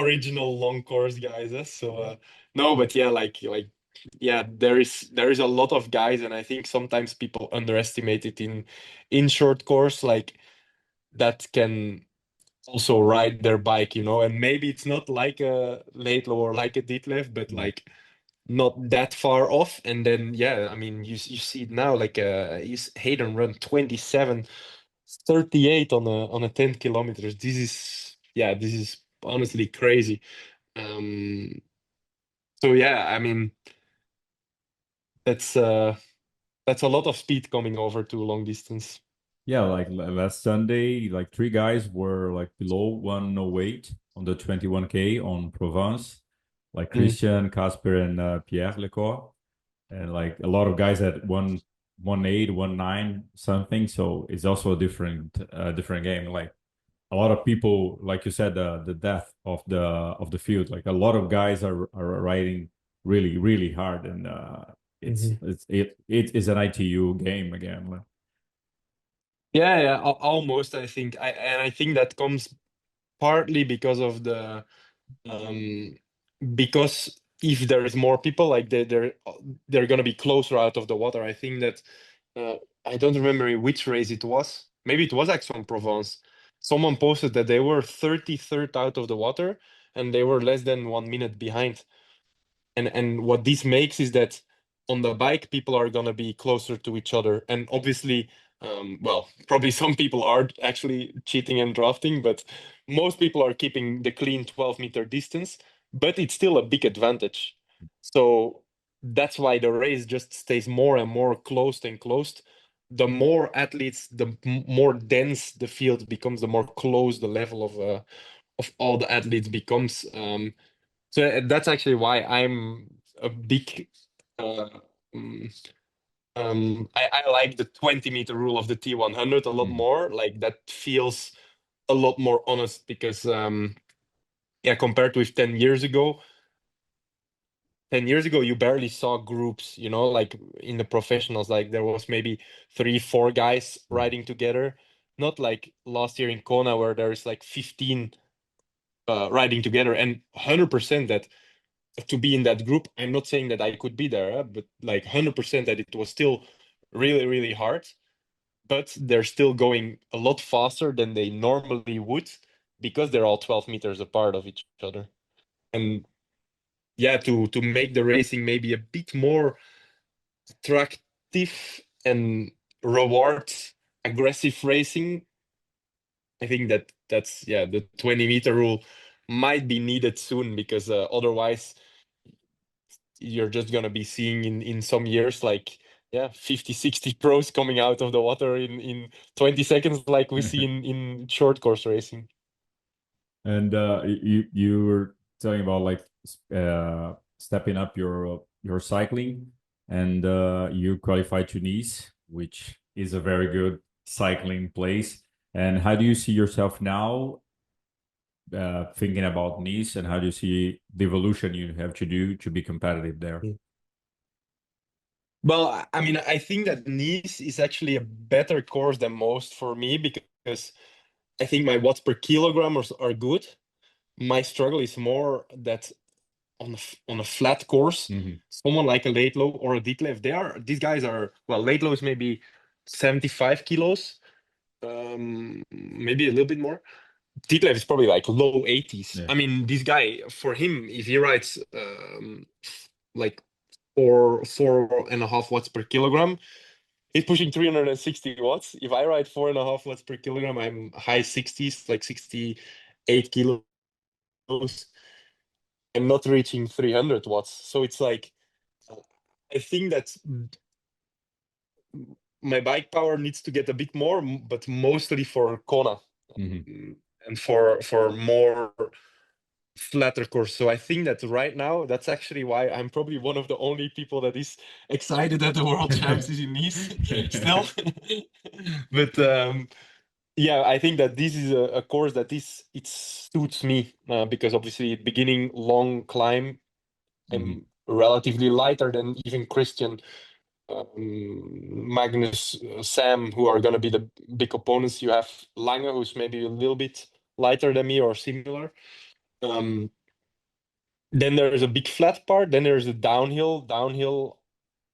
S2: original long course guys. So no, but yeah, like yeah, there is a lot of guys, and I think sometimes people underestimate it in short course, like that can also ride their bike, and maybe it's not like a Laidlaw or like a Ditlev, but like not that far off. And then yeah, I mean, you see it now, like Hayden run 27:38 on a 10 kilometers. This is honestly crazy. Um, so yeah, I mean, that's uh that's a lot of speed coming over to long distance.
S1: Yeah, like last Sunday, like three guys were like below 108 on the 21K on Provence, like
S2: Mm.
S1: Christian, Casper, and Pierre Lecor. And like a lot of guys at 118, 19 something. So it's also a different game. Like a lot of people, like you said, the depth of the field. Like a lot of guys are riding really, really hard. And
S2: Mhm.
S1: it is an ITU game again. Like,
S2: Yeah, almost. I think that comes partly because of um because if there is more people, like they're gonna be closer out of the water. I think that uh, I don't remember in which race it was. Maybe it was Aix-en-Provence. Someone posted that they were 33rd out of the water and they were less than 1 minute behind. And what this makes is that on the bike people are going to be closer to each other, and obviously well, probably some people are actually cheating and drafting, but most people are keeping the clean 12-meter distance but it's still a big advantage. So that's why the race just stays more and more closed and closed. The more athletes, the more dense the field becomes, the more close the level of all the athletes becomes. So that's actually why I'm a big. Uh, um, I like the 20-meter rule of the T100 a lot
S1: Mhm.
S2: more. Like that feels a lot more honest because yeah, compared with 10 years ago, 10 years ago you barely saw groups, you know, like in the professionals, like there was maybe 3 4 guys riding together, not like last year in Kona where there's like 15 riding together, and 100% that to be in that group, I'm not saying that I could be there, but like 100% that it was still really really hard, but they're still going a lot faster than they normally would because they're all 12 meters apart of each other. And yeah, to make the racing maybe a bit more attractive and reward aggressive racing, I think that's yeah, the 20-meter rule might be needed soon because otherwise you're just gonna be seeing in some years like yeah 50 60 pros coming out of the water in 20 seconds like we see in short course racing.
S1: And you were telling about like stepping up your cycling, and you qualified to Nice, which is a very good cycling place. And how do you see yourself now, thinking about Nice, and how do you see the evolution you have to do to be competitive there?
S2: Mm. Well, I mean, I think that Nice is actually a better course than most for me because I think my watts per kilogram are good. My struggle is more that on a flat course,
S1: Hmm.
S2: someone like a Laidlow or a Ditlev, these guys are, well, Laidlow is maybe 75 kilos, maybe a little bit more. Ditlev is probably like low 80s.
S1: Yeah.
S2: I mean, this guy, for him, if he rides like 4.5 watts per kilogram, he's pushing 360 watts. If I ride 4.5 watts per kilogram, I'm high 60s, like 68 kilos. I'm not reaching 300 watts. So it's like, I think that my bike power needs to get a bit more, but mostly for Kona
S1: Hmm.
S2: and for more flatter course. So I think that right now, that's actually why I'm probably one of the only people that is excited that the world champs is in Nice still. But yeah, I think that this is a course that it suits me because obviously beginning long climb,
S1: Hmm.
S2: I'm relatively lighter than even Christian, Magnus, Sam, who are going to be the big opponents. You have Lange, who's maybe a little bit lighter than me or similar. Um, then there's a big flat part. Then there's a downhill. Downhill,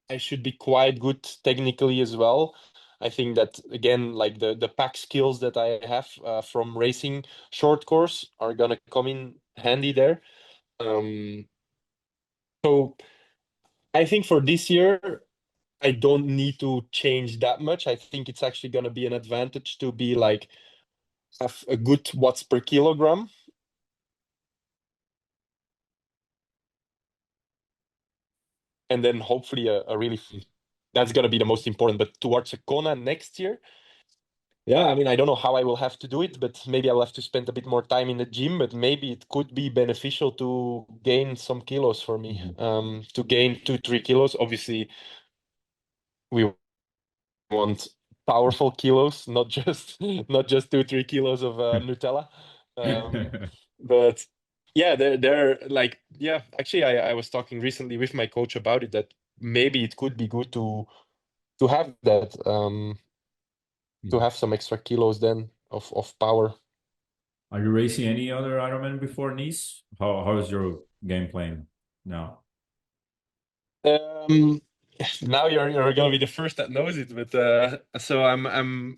S2: I should be quite good technically as well. I think that again, like the pack skills that I have from racing short course are gonna come in handy there. Um, so I think for this year, I don't need to change that much. I think it's actually gonna be an advantage to be like have a good watts per kilogram, and then hopefully a really that's gonna be the most important. But towards a Kona next year, yeah, I mean, I don't know how I will have to do it, but maybe I will have to spend a bit more time in the gym, but maybe it could be beneficial to gain some kilos for me.
S1: Hmm.
S2: To gain 2 3 kilos. Obviously, we want powerful kilos, not just not just 2 3 kilos of Nutella. Um, but yeah, they're like, yeah, actually I was talking recently with my coach about it that maybe it could be good to have that to have some extra kilos then of power.
S1: Are you racing any other Ironman before Nice? How is your game plan now?
S2: Um, now you're gonna be the first that knows it, but so I'm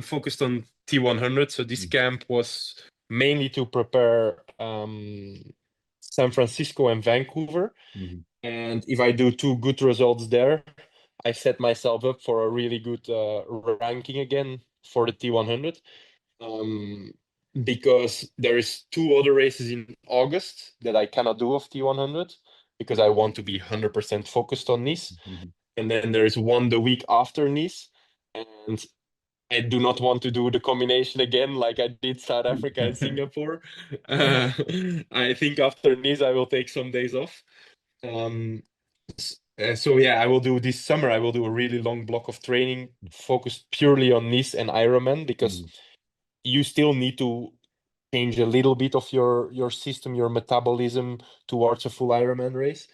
S2: focused on T100. So this camp was mainly to prepare San Francisco and Vancouver.
S1: Mhm.
S2: And if I do 2 good results there, I set myself up for a really good ranking again for the T100. Um, because there is two other races in August that I cannot do of T100 because I want to be 100% focused on Nice.
S1: Mhm.
S2: And then there is one the week after Nice. And I do not want to do the combination again like I did South Africa and Singapore. Uh, I think after Nice, I will take some days off. So yeah, I will do this summer. I will do a really long block of training focused purely on Nice and Ironman because
S1: Mhm.
S2: you still need to change a little bit of your system, your metabolism towards a full Ironman race.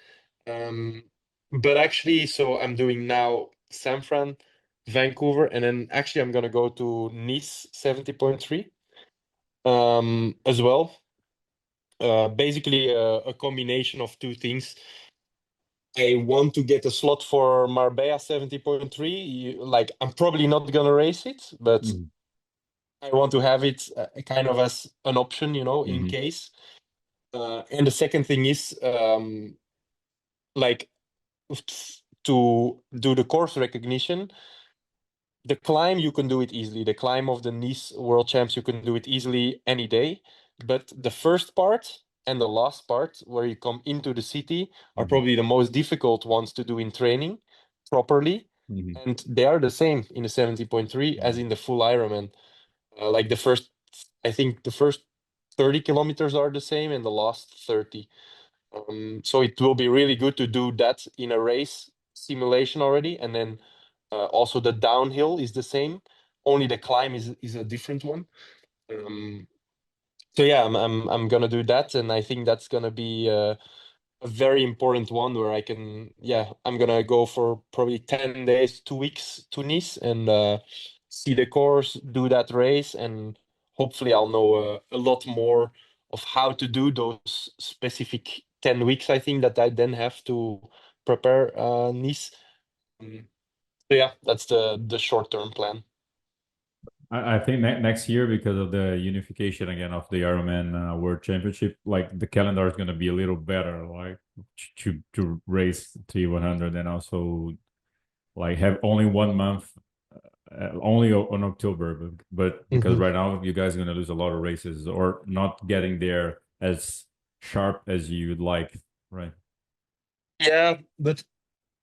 S2: Um, but actually, so I'm doing now San Fran, Vancouver, and then actually I'm gonna go to Nice 70.3 as well. Basically, a combination of two things. I want to get a slot for Marbella 70.3. Like, I'm probably not gonna race it, but
S1: Mhm.
S2: I want to have it kind of as an option, in
S1: Mhm.
S2: case. And the second thing is like to do the course recognition. The climb, you can do it easily. The climb of the Nice World Champs, you can do it easily any day. But the first part and the last part, where you come into the city, are
S1: Mhm.
S2: probably the most difficult ones to do in training properly.
S1: Mhm.
S2: And they are the same in the 70.3 as
S1: Mhm.
S2: in the full Ironman. Like I think the first 30 kilometers are the same and the last 30. So it will be really good to do that in a race simulation already. And then also the downhill is the same, only the climb is a different one. Um, so yeah, I'm gonna do that, and I think that's gonna be a very important one where I can, yeah, I'm gonna go for probably 10 days, 2 weeks to Nice and see the course, do that race, and hopefully I'll know a lot more of how to do those specific 10 weeks, I think, that I then have to prepare Nice. Mm. So yeah, that's the short-term plan.
S1: I think next year, because of the unification again of the Ironman World Championship, like the calendar is going to be a little better, like to race T100 and also like have only 1 month, only on October, but because
S2: Mhm.
S1: right now you guys are going to lose a lot of races or not getting there as sharp as you'd like, right?
S2: Yeah, but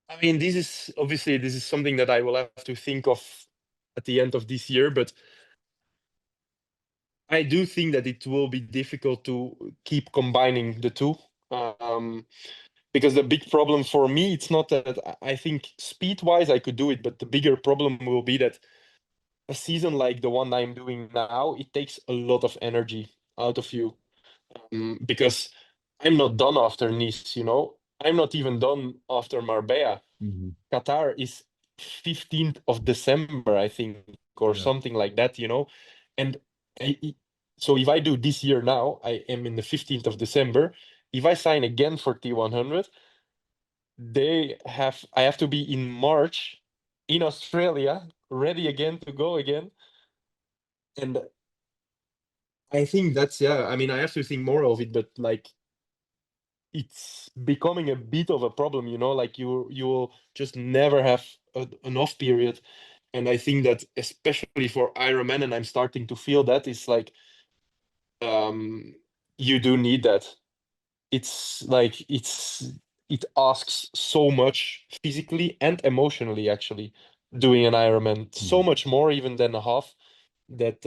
S2: I mean, this is something that I will have to think of at the end of this year, but I do think that it will be difficult to keep combining the two. Um, because the big problem for me, it's not that I think speed wise I could do it, but the bigger problem will be that a season like the one I'm doing now, it takes a lot of energy out of you. Because I'm not done after Nice, I'm not even done after Marbella.
S1: Hmm.
S2: Qatar is 15th of December, I think, or
S1: Yeah.
S2: something like that. And I, so if I do this year now, I am in the 15th of December. If I sign again for T100, I have to be in March in Australia, ready again to go again. And I think that's, yeah, I mean, I have to think more of it, but like it's becoming a bit of a problem, like you will just never have an off period. And I think that especially for Ironman, and I'm starting to feel that it's like um you do need that. It's like it asks so much physically and emotionally, actually, doing an Ironman, so
S1: Mhm.
S2: much more even than a half, that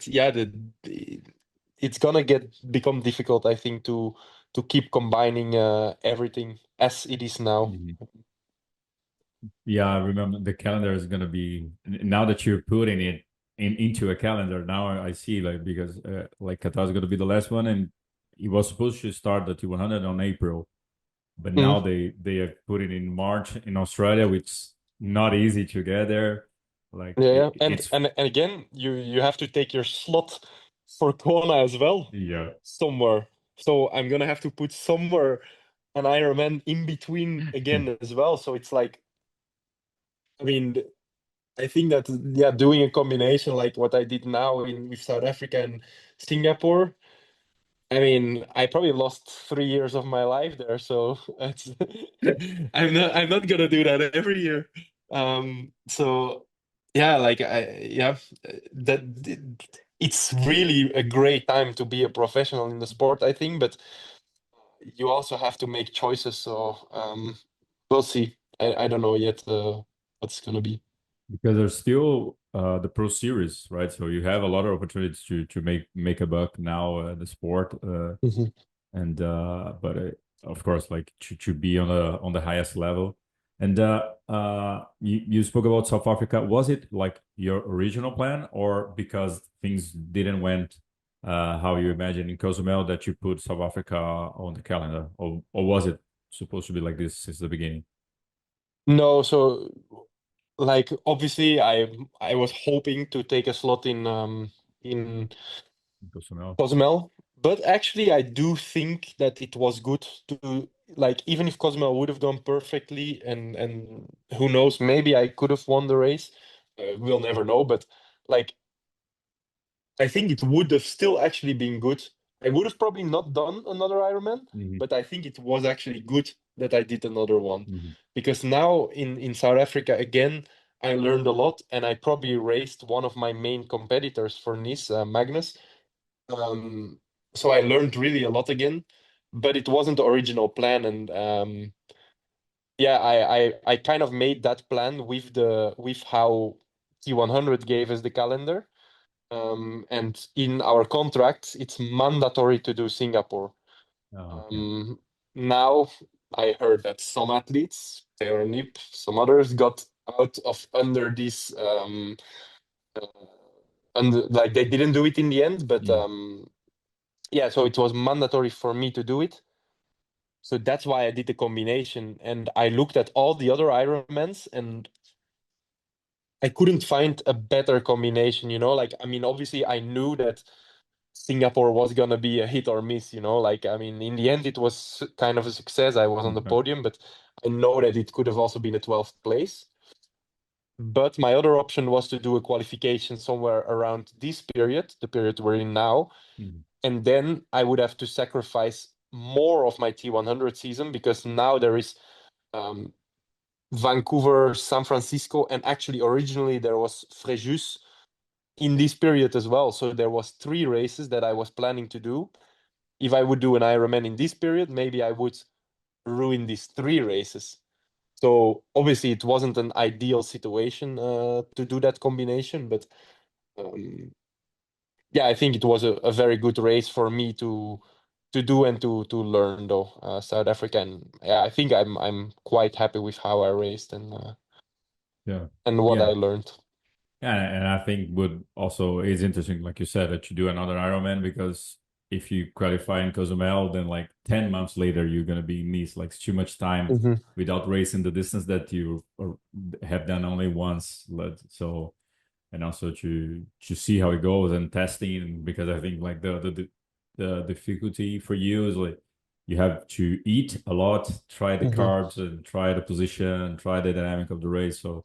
S2: yeah, it's gonna become difficult, I think, to keep combining everything as it is now.
S1: Mhm. Yeah, I remember the calendar is gonna be now that you're putting it into a calendar. Now I see like because like Qatar is gonna be the last one, and it was supposed to start the T100 on April, but now
S2: Mm.
S1: they have put it in March in Australia, which is not easy to get there. Like
S2: Yeah, yeah. And
S1: it's
S2: and again, you have to take your slot for Kona as well
S1: yeah.
S2: somewhere. So I'm gonna have to put somewhere an Ironman in between again as well. So it's like, I mean, I think that, yeah, doing a combination like what I did now in with South Africa and Singapore. I mean, I probably lost 3 years of my life there, so it's I'm not gonna do that every year. So yeah, like I yeah, that it's really a great time to be a professional in the sport, I think, but you also have to make choices. So we'll see. I don't know yet what's gonna be.
S1: Because there's still the Pro Series, right? So you have a lot of opportunities to make a buck now in the sport,
S2: Mhm.
S1: and but of course, like to be on the highest level. And you spoke about South Africa. Was it like your original plan, or because things didn't went how you imagined in Cozumel that you put South Africa on the calendar, or was it supposed to be like this since the beginning
S2: No, so like obviously I was hoping to take a slot in
S1: in Cozumel?
S2: Cozumel, but actually I do think that it was good to like even if Cozumel would have gone perfectly and who knows, maybe I could have won the race. We'll never know, but like I think it would have still actually been good. I would have probably not done another Ironman,
S1: Hmm.
S2: but I think it was actually good that I did another one
S1: Hmm.
S2: because now in South Africa again, I learned a lot and I probably raced one of my main competitors for Nice, Magnus. Um, so I learned really a lot again, but it wasn't the original plan, and yeah, I kind of made that plan with how T100 gave us the calendar. And in our contracts, it's mandatory to do Singapore.
S1: Oh, okay.
S2: Um, Now, I heard that some athletes, Taylor Nip, some others, got out of under this, uh, under like they didn't do it in the end. But
S1: Mm.
S2: yeah, so it was mandatory for me to do it. So that's why I did the combination, and I looked at all the other Ironmans, and I couldn't find a better combination. Like I mean, obviously, I knew that Singapore was gonna be a hit or miss, Like I mean, in the end, it was kind of a success. I was on the
S1: Okay.
S2: podium, but I know that it could have also been a 12th place. But my other option was to do a qualification somewhere around this period, the period we're in now,
S1: Mhm.
S2: and then I would have to sacrifice more of my T100 season because now there is um, Vancouver, San Francisco, and actually originally there was Fréjus in this period as well. So there was 3 races that I was planning to do. If I would do an Ironman in this period, maybe I would ruin these 3 races. So obviously it wasn't an ideal situation to do that combination, but um, yeah, I think it was a very good race for me to do and to learn though South Africa, and yeah, I think I'm quite happy with how I raced
S1: Yeah.
S2: and what I
S1: Yeah.
S2: learned.
S1: Yeah, and I think would also is interesting, like you said, that you do another Ironman because if you qualify in Cozumel, then like 10 months later you're gonna be in Nice. Like it's too much time
S2: Hmm.
S1: without racing the distance that you have done only once. So and also to see how it goes and testing because I think like the difficulty for you is like you have to eat a lot, try the
S2: Hmm.
S1: carbs and try the position, try the dynamic of the race. So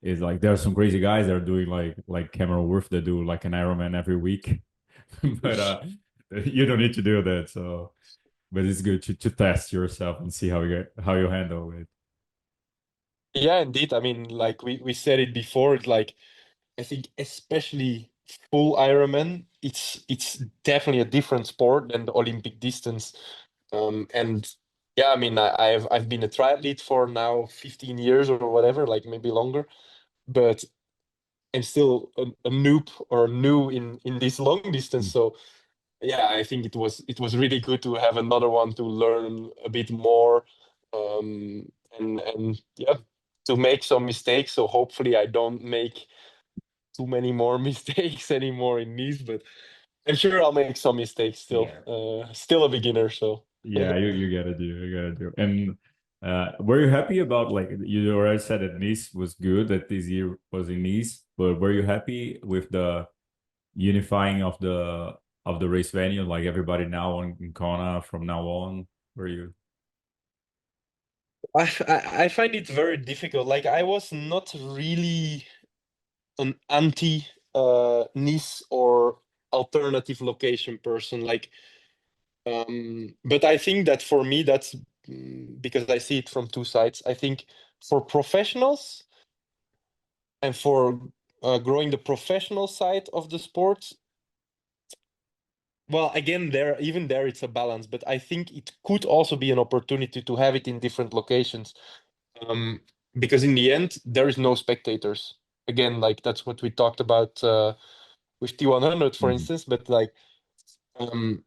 S1: it's like there are some crazy guys that are doing like Cameron Worth that do like an Ironman every week, but you don't need to do that. So, but it's good to test yourself and see how you handle it.
S2: Yeah, indeed. I mean, like we said it before, it's like I think especially full Ironman, it's definitely a different sport than the Olympic distance. And yeah, I mean, I've been a triathlete for now 15 years or whatever, like maybe longer, but I'm still a noob or new in this long distance.
S1: Mm.
S2: So yeah, I think it was really good to have another one to learn a bit more, and yeah, to make some mistakes. So hopefully I don't make too many more mistakes anymore in these, but I'm sure I'll make some mistakes still.
S1: Yeah.
S2: Still a beginner, so
S1: Yeah, you gotta do. And were you happy about like you already said that Nice was good, that this year was in Nice, but were you happy with the unifying of the race venue, like everybody now in Kona from now on? Were you?
S2: I find it very difficult. Like I was not really an anti Nice or alternative location person. Like, but I think that for me, that's because I see it from two sides. I think for professionals and for growing the professional side of the sport, well, again, there it's a balance, but I think it could also be an opportunity to have it in different locations. Um, because in the end, there is no spectators. Again, like that's what we talked about with T100, for
S1: Mhm.
S2: instance. But like, um,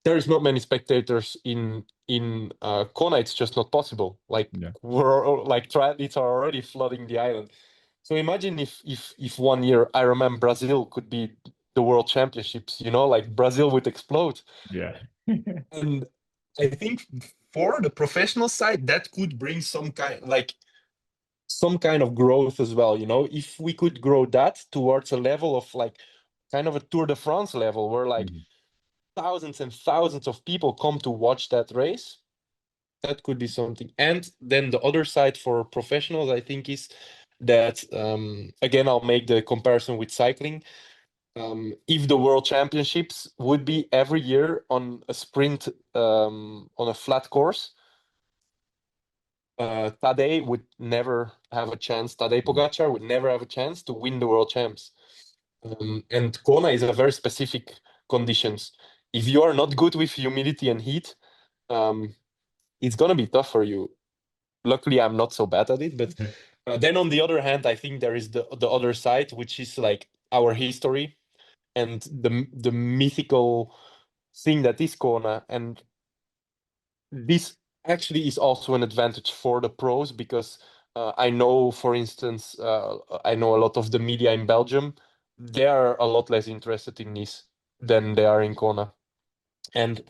S2: there is not many spectators in Kona. It's just not possible. Like
S1: Yeah,
S2: like triathletes are already flooding the island. So imagine if one year Ironman Brazil could be the World Championships. You know, like Brazil would explode.
S1: yeah,
S2: And I think for the professional side, that could bring some kind of growth as well. You know, if we could grow that towards a level of like kind of a Tour de France level where like
S1: Mhm.
S2: thousands and thousands of people come to watch that race, that could be something. And then the other side for professionals, I think, is that again, I'll make the comparison with cycling. If the World Championships would be every year on a sprint on a flat course, Tadej would never have a chance. Tadej Pogacar would never have a chance to win the World Champs. And Kona is a very specific conditions. If you are not good with humidity and heat, um, it's gonna be tough for you. Luckily, I'm not so bad at it. But then on the other hand, I think there is the other side, which is like our history and the mythical thing that is Kona. And this actually is also an advantage for the pros because I know, for instance, I know a lot of the media in Belgium. They are a lot less interested in this than they are in Kona. And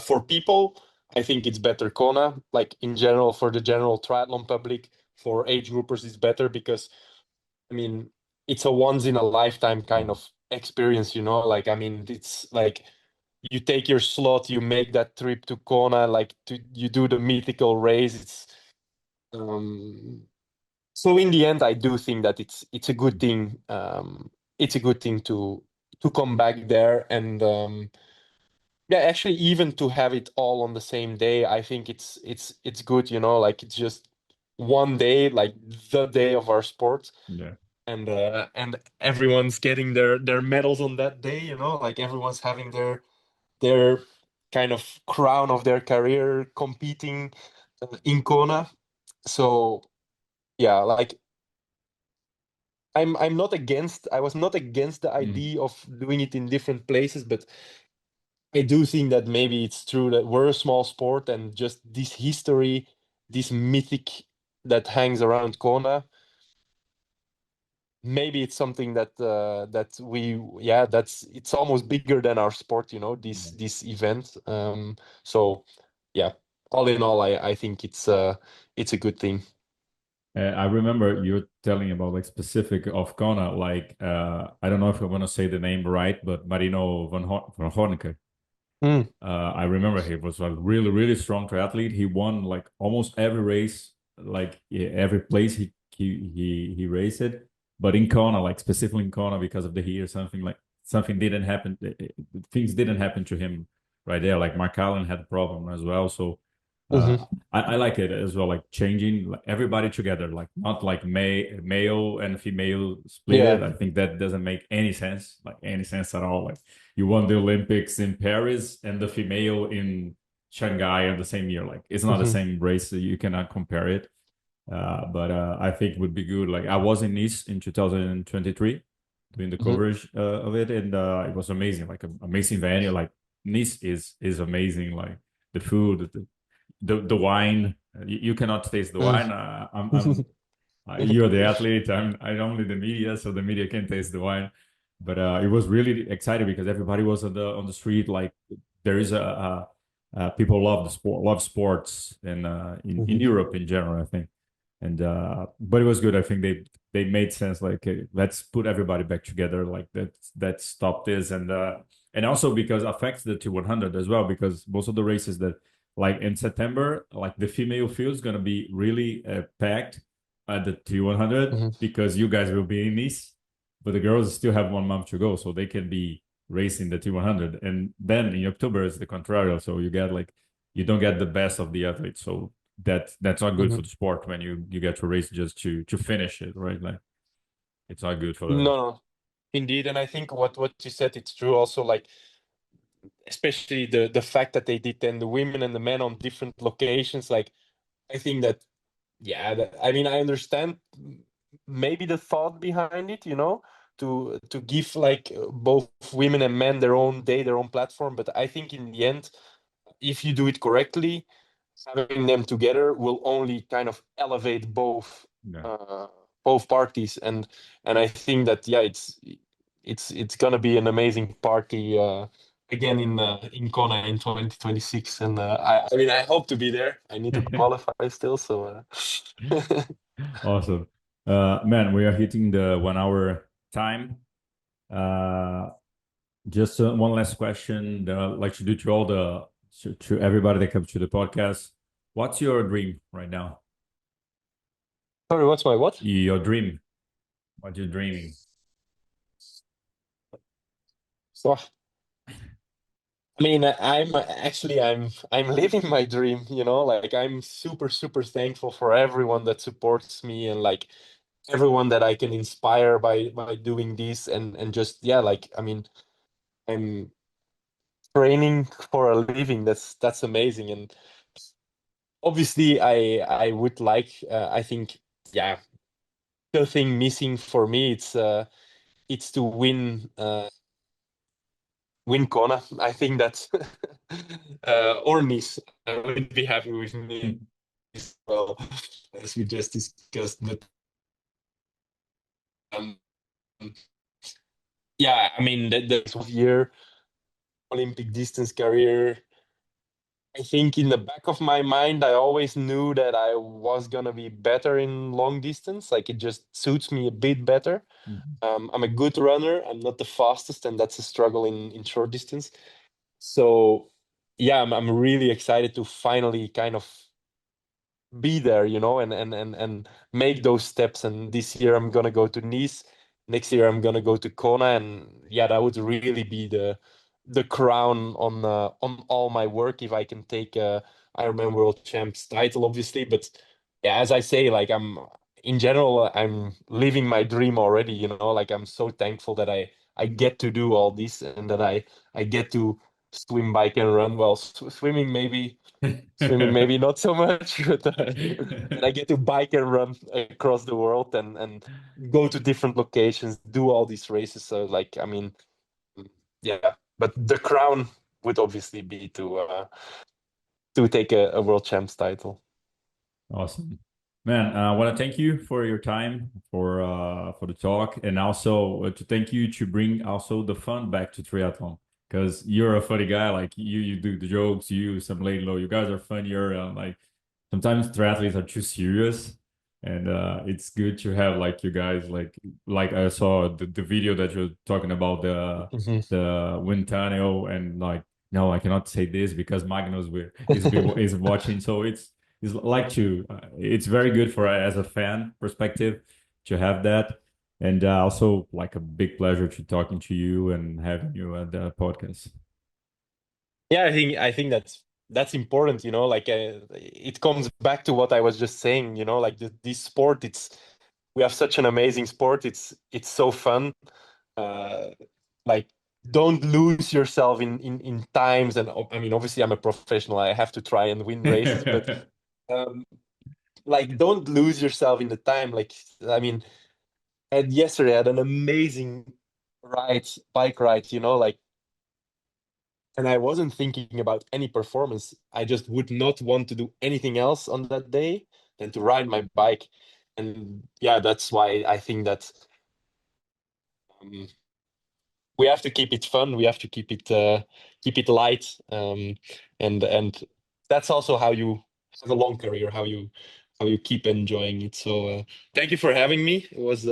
S2: for people, I think it's better Kona. Like in general, for the general triathlon public, for age groupers, it's better because I mean it's a once in a lifetime
S1: yeah,
S2: kind of experience. You know, like I mean, it's like you take your slot, you make that trip to Kona, like you do the mythical race. It's so in the end, I do think that it's a good thing. It's a good thing to come back there and yeah, actually, even to have it all on the same day, I think it's good. You know, like it's just one day, like the day of our sport,
S1: yeah.
S2: and everyone's getting their medals on that day. You know, like everyone's having their kind of crown of their career competing in Kona. So yeah, like I'm not against. I was not against the
S1: Mhm.
S2: idea of doing it in different places, but I do think that maybe it's true that we're a small sport and just this history, this mythic that hangs around Kona. Maybe it's something that we yeah that's it's almost bigger than our sport, you know, this event. So yeah, all in all, I think it's a good thing.
S1: I remember you telling about like specific of Kona, like I don't know if I want to say the name right, but Marino van Hoorneke.
S2: Mm,
S1: I remember he was a really, really strong triathlete. He won like almost every race, like yeah, every place he raced it. But in Kona, like specifically in Kona, because of the heat or something, like something didn't happen. Things didn't happen to him right there. Like Mark Allen had a problem as well. So
S2: mhm,
S1: I like it as well, like changing like everybody together, like not like male and female split it.
S2: yeah.
S1: I think that doesn't make any sense, like any sense at all. Like you won the Olympics in Paris and the female in Shanghai in the same year. Like it's not the
S2: Mhm,
S1: same race, so you cannot compare it. But I think it would be good. Like I was in Nice in 2023 doing the
S2: mhm,
S1: coverage of it, and it was amazing. Like an amazing venue. Like Nice is amazing. Like the food, the wine. You cannot taste the wine. I'm you're the athlete. I'm only the media, so the media can taste the wine. But it was really exciting because everybody was on the street. Like there is people love the sport, love sports, and in
S2: mhm,
S1: Europe in general, I think. And but it was good. I think they made sense. Like let's put everybody back together. Like that stop this and also because affects the T100 as well because most of the races that like in September, like the female field is gonna be really packed at the T100
S2: mhm,
S1: because you guys will be in Nice, but the girls still have 1 month to go, so they can be racing the T100. And then in October is the contrario, so you get like you don't get the best of the athletes. So that's not good
S2: mhm.
S1: for the sport when you get to race just to finish it, right? Like it's not good for
S2: No,
S1: the
S2: no, indeed, and I think what you said it's true also. Like especially the fact that they did then the women and the men on different locations. Like I think that yeah, I mean I understand maybe the thought behind it, to give like both women and men their own day, their own platform. But I think in the end, if you do it correctly, having them together will only kind of elevate
S1: Yeah.
S2: uh, both parties, and I think that yeah, it's gonna be an amazing party again in Kona in 2026, and I mean I hope to be there. I need to qualify still, so
S1: Awesome. Man, we are hitting the 1 hour time. Uh, just one last question that I'd like to do to all to everybody that comes to the podcast. What's your dream right now?
S2: sorry, what's my what?
S1: Your dream. What you're dreaming?
S2: So I mean, I'm living my dream, like I'm super, super thankful for everyone that supports me and like everyone that I can inspire by doing this and just yeah, like I mean, I'm training for a living. That's amazing. And obviously I would like I think yeah, the thing missing for me it's to win Kona. I think that's or Nice. I would be happy with me as well, as we just discussed. But um, yeah, I mean, that year Olympic distance career. I think in the back of my mind, I always knew that I was gonna be better in long distance. Like it just suits me a bit better. I'm a good runner. I'm not the fastest, and that's a struggle in short distance. So yeah, I'm really excited to finally kind of be there, and make those steps. And this year I'm gonna go to Nice. Next year I'm gonna go to Kona, and yeah, that would really be the crown on all my work if I can take a Ironman World Champs title, obviously. But yeah, as I say, like in general, I'm living my dream already. Like I'm so thankful that I get to do all this and that I get to swim, bike, and run. Well, swimming maybe. Swimming, maybe not so much, but and I get to bike and run across the world and go to different locations, do all these races. So, like, I mean, yeah. But the crown would obviously be to take a world champs title.
S1: Awesome. Man, I want to thank you for your time, for the talk, and also to thank you to bring also the fun back to triathlon because you're a funny guy. Like you do the jokes, you some lady low, you guys are funnier. Like sometimes triathletes are too serious, and it's good to have like you guys like I saw the video that you're talking about
S2: Mhm.
S1: the wind tunnel and like no, I cannot say this because Magnus is watching, so it's like to it's very good for as a fan perspective to have that and also like a big pleasure to talking to you and having you at the podcast.
S2: Yeah, I think that's important. Like it comes back to what I was just saying. Like this sport, we have such an amazing sport. It's so fun. Uh, like don't lose yourself in times. And I mean, obviously I'm a professional, I have to try and win races, but um like don't lose yourself in the time. Like I mean, and yesterday I had an amazing bike ride, like, and I wasn't thinking about any performance. I just would not want to do anything else on that day than to ride my bike. And yeah, that's why I think that um, we have to keep it fun. We have to keep it light, and that's also how you have a long career. How you keep enjoying it. So thank you for having me. It was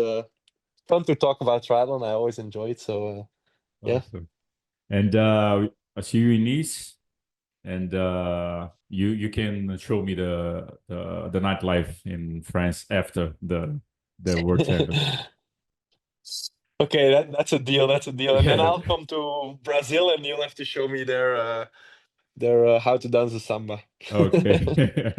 S2: fun to talk about triathlon. I always enjoy it. So yeah.
S1: Awesome. And I see you in Nice and you can show me the nightlife in France after the World Championship.
S2: Okay, that's a deal. That's a deal. And then I'll come to Brazil, and you'll have to show me their how to dance the samba.
S1: Okay.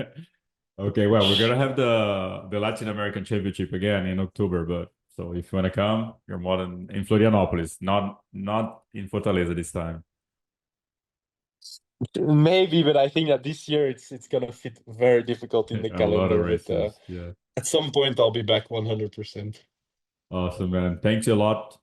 S1: Okay, well, we're gonna have the Latin American Championship again in October, but so if you wanna come, you're more than in Florianopolis, not in Fortaleza this time.
S2: Maybe, but I think that this year it's gonna fit very difficult in the
S1: A lot of
S2: calendar. But
S1: races. Yeah.
S2: at some point, I'll be back 100%.
S1: Awesome, man. Thanks a lot.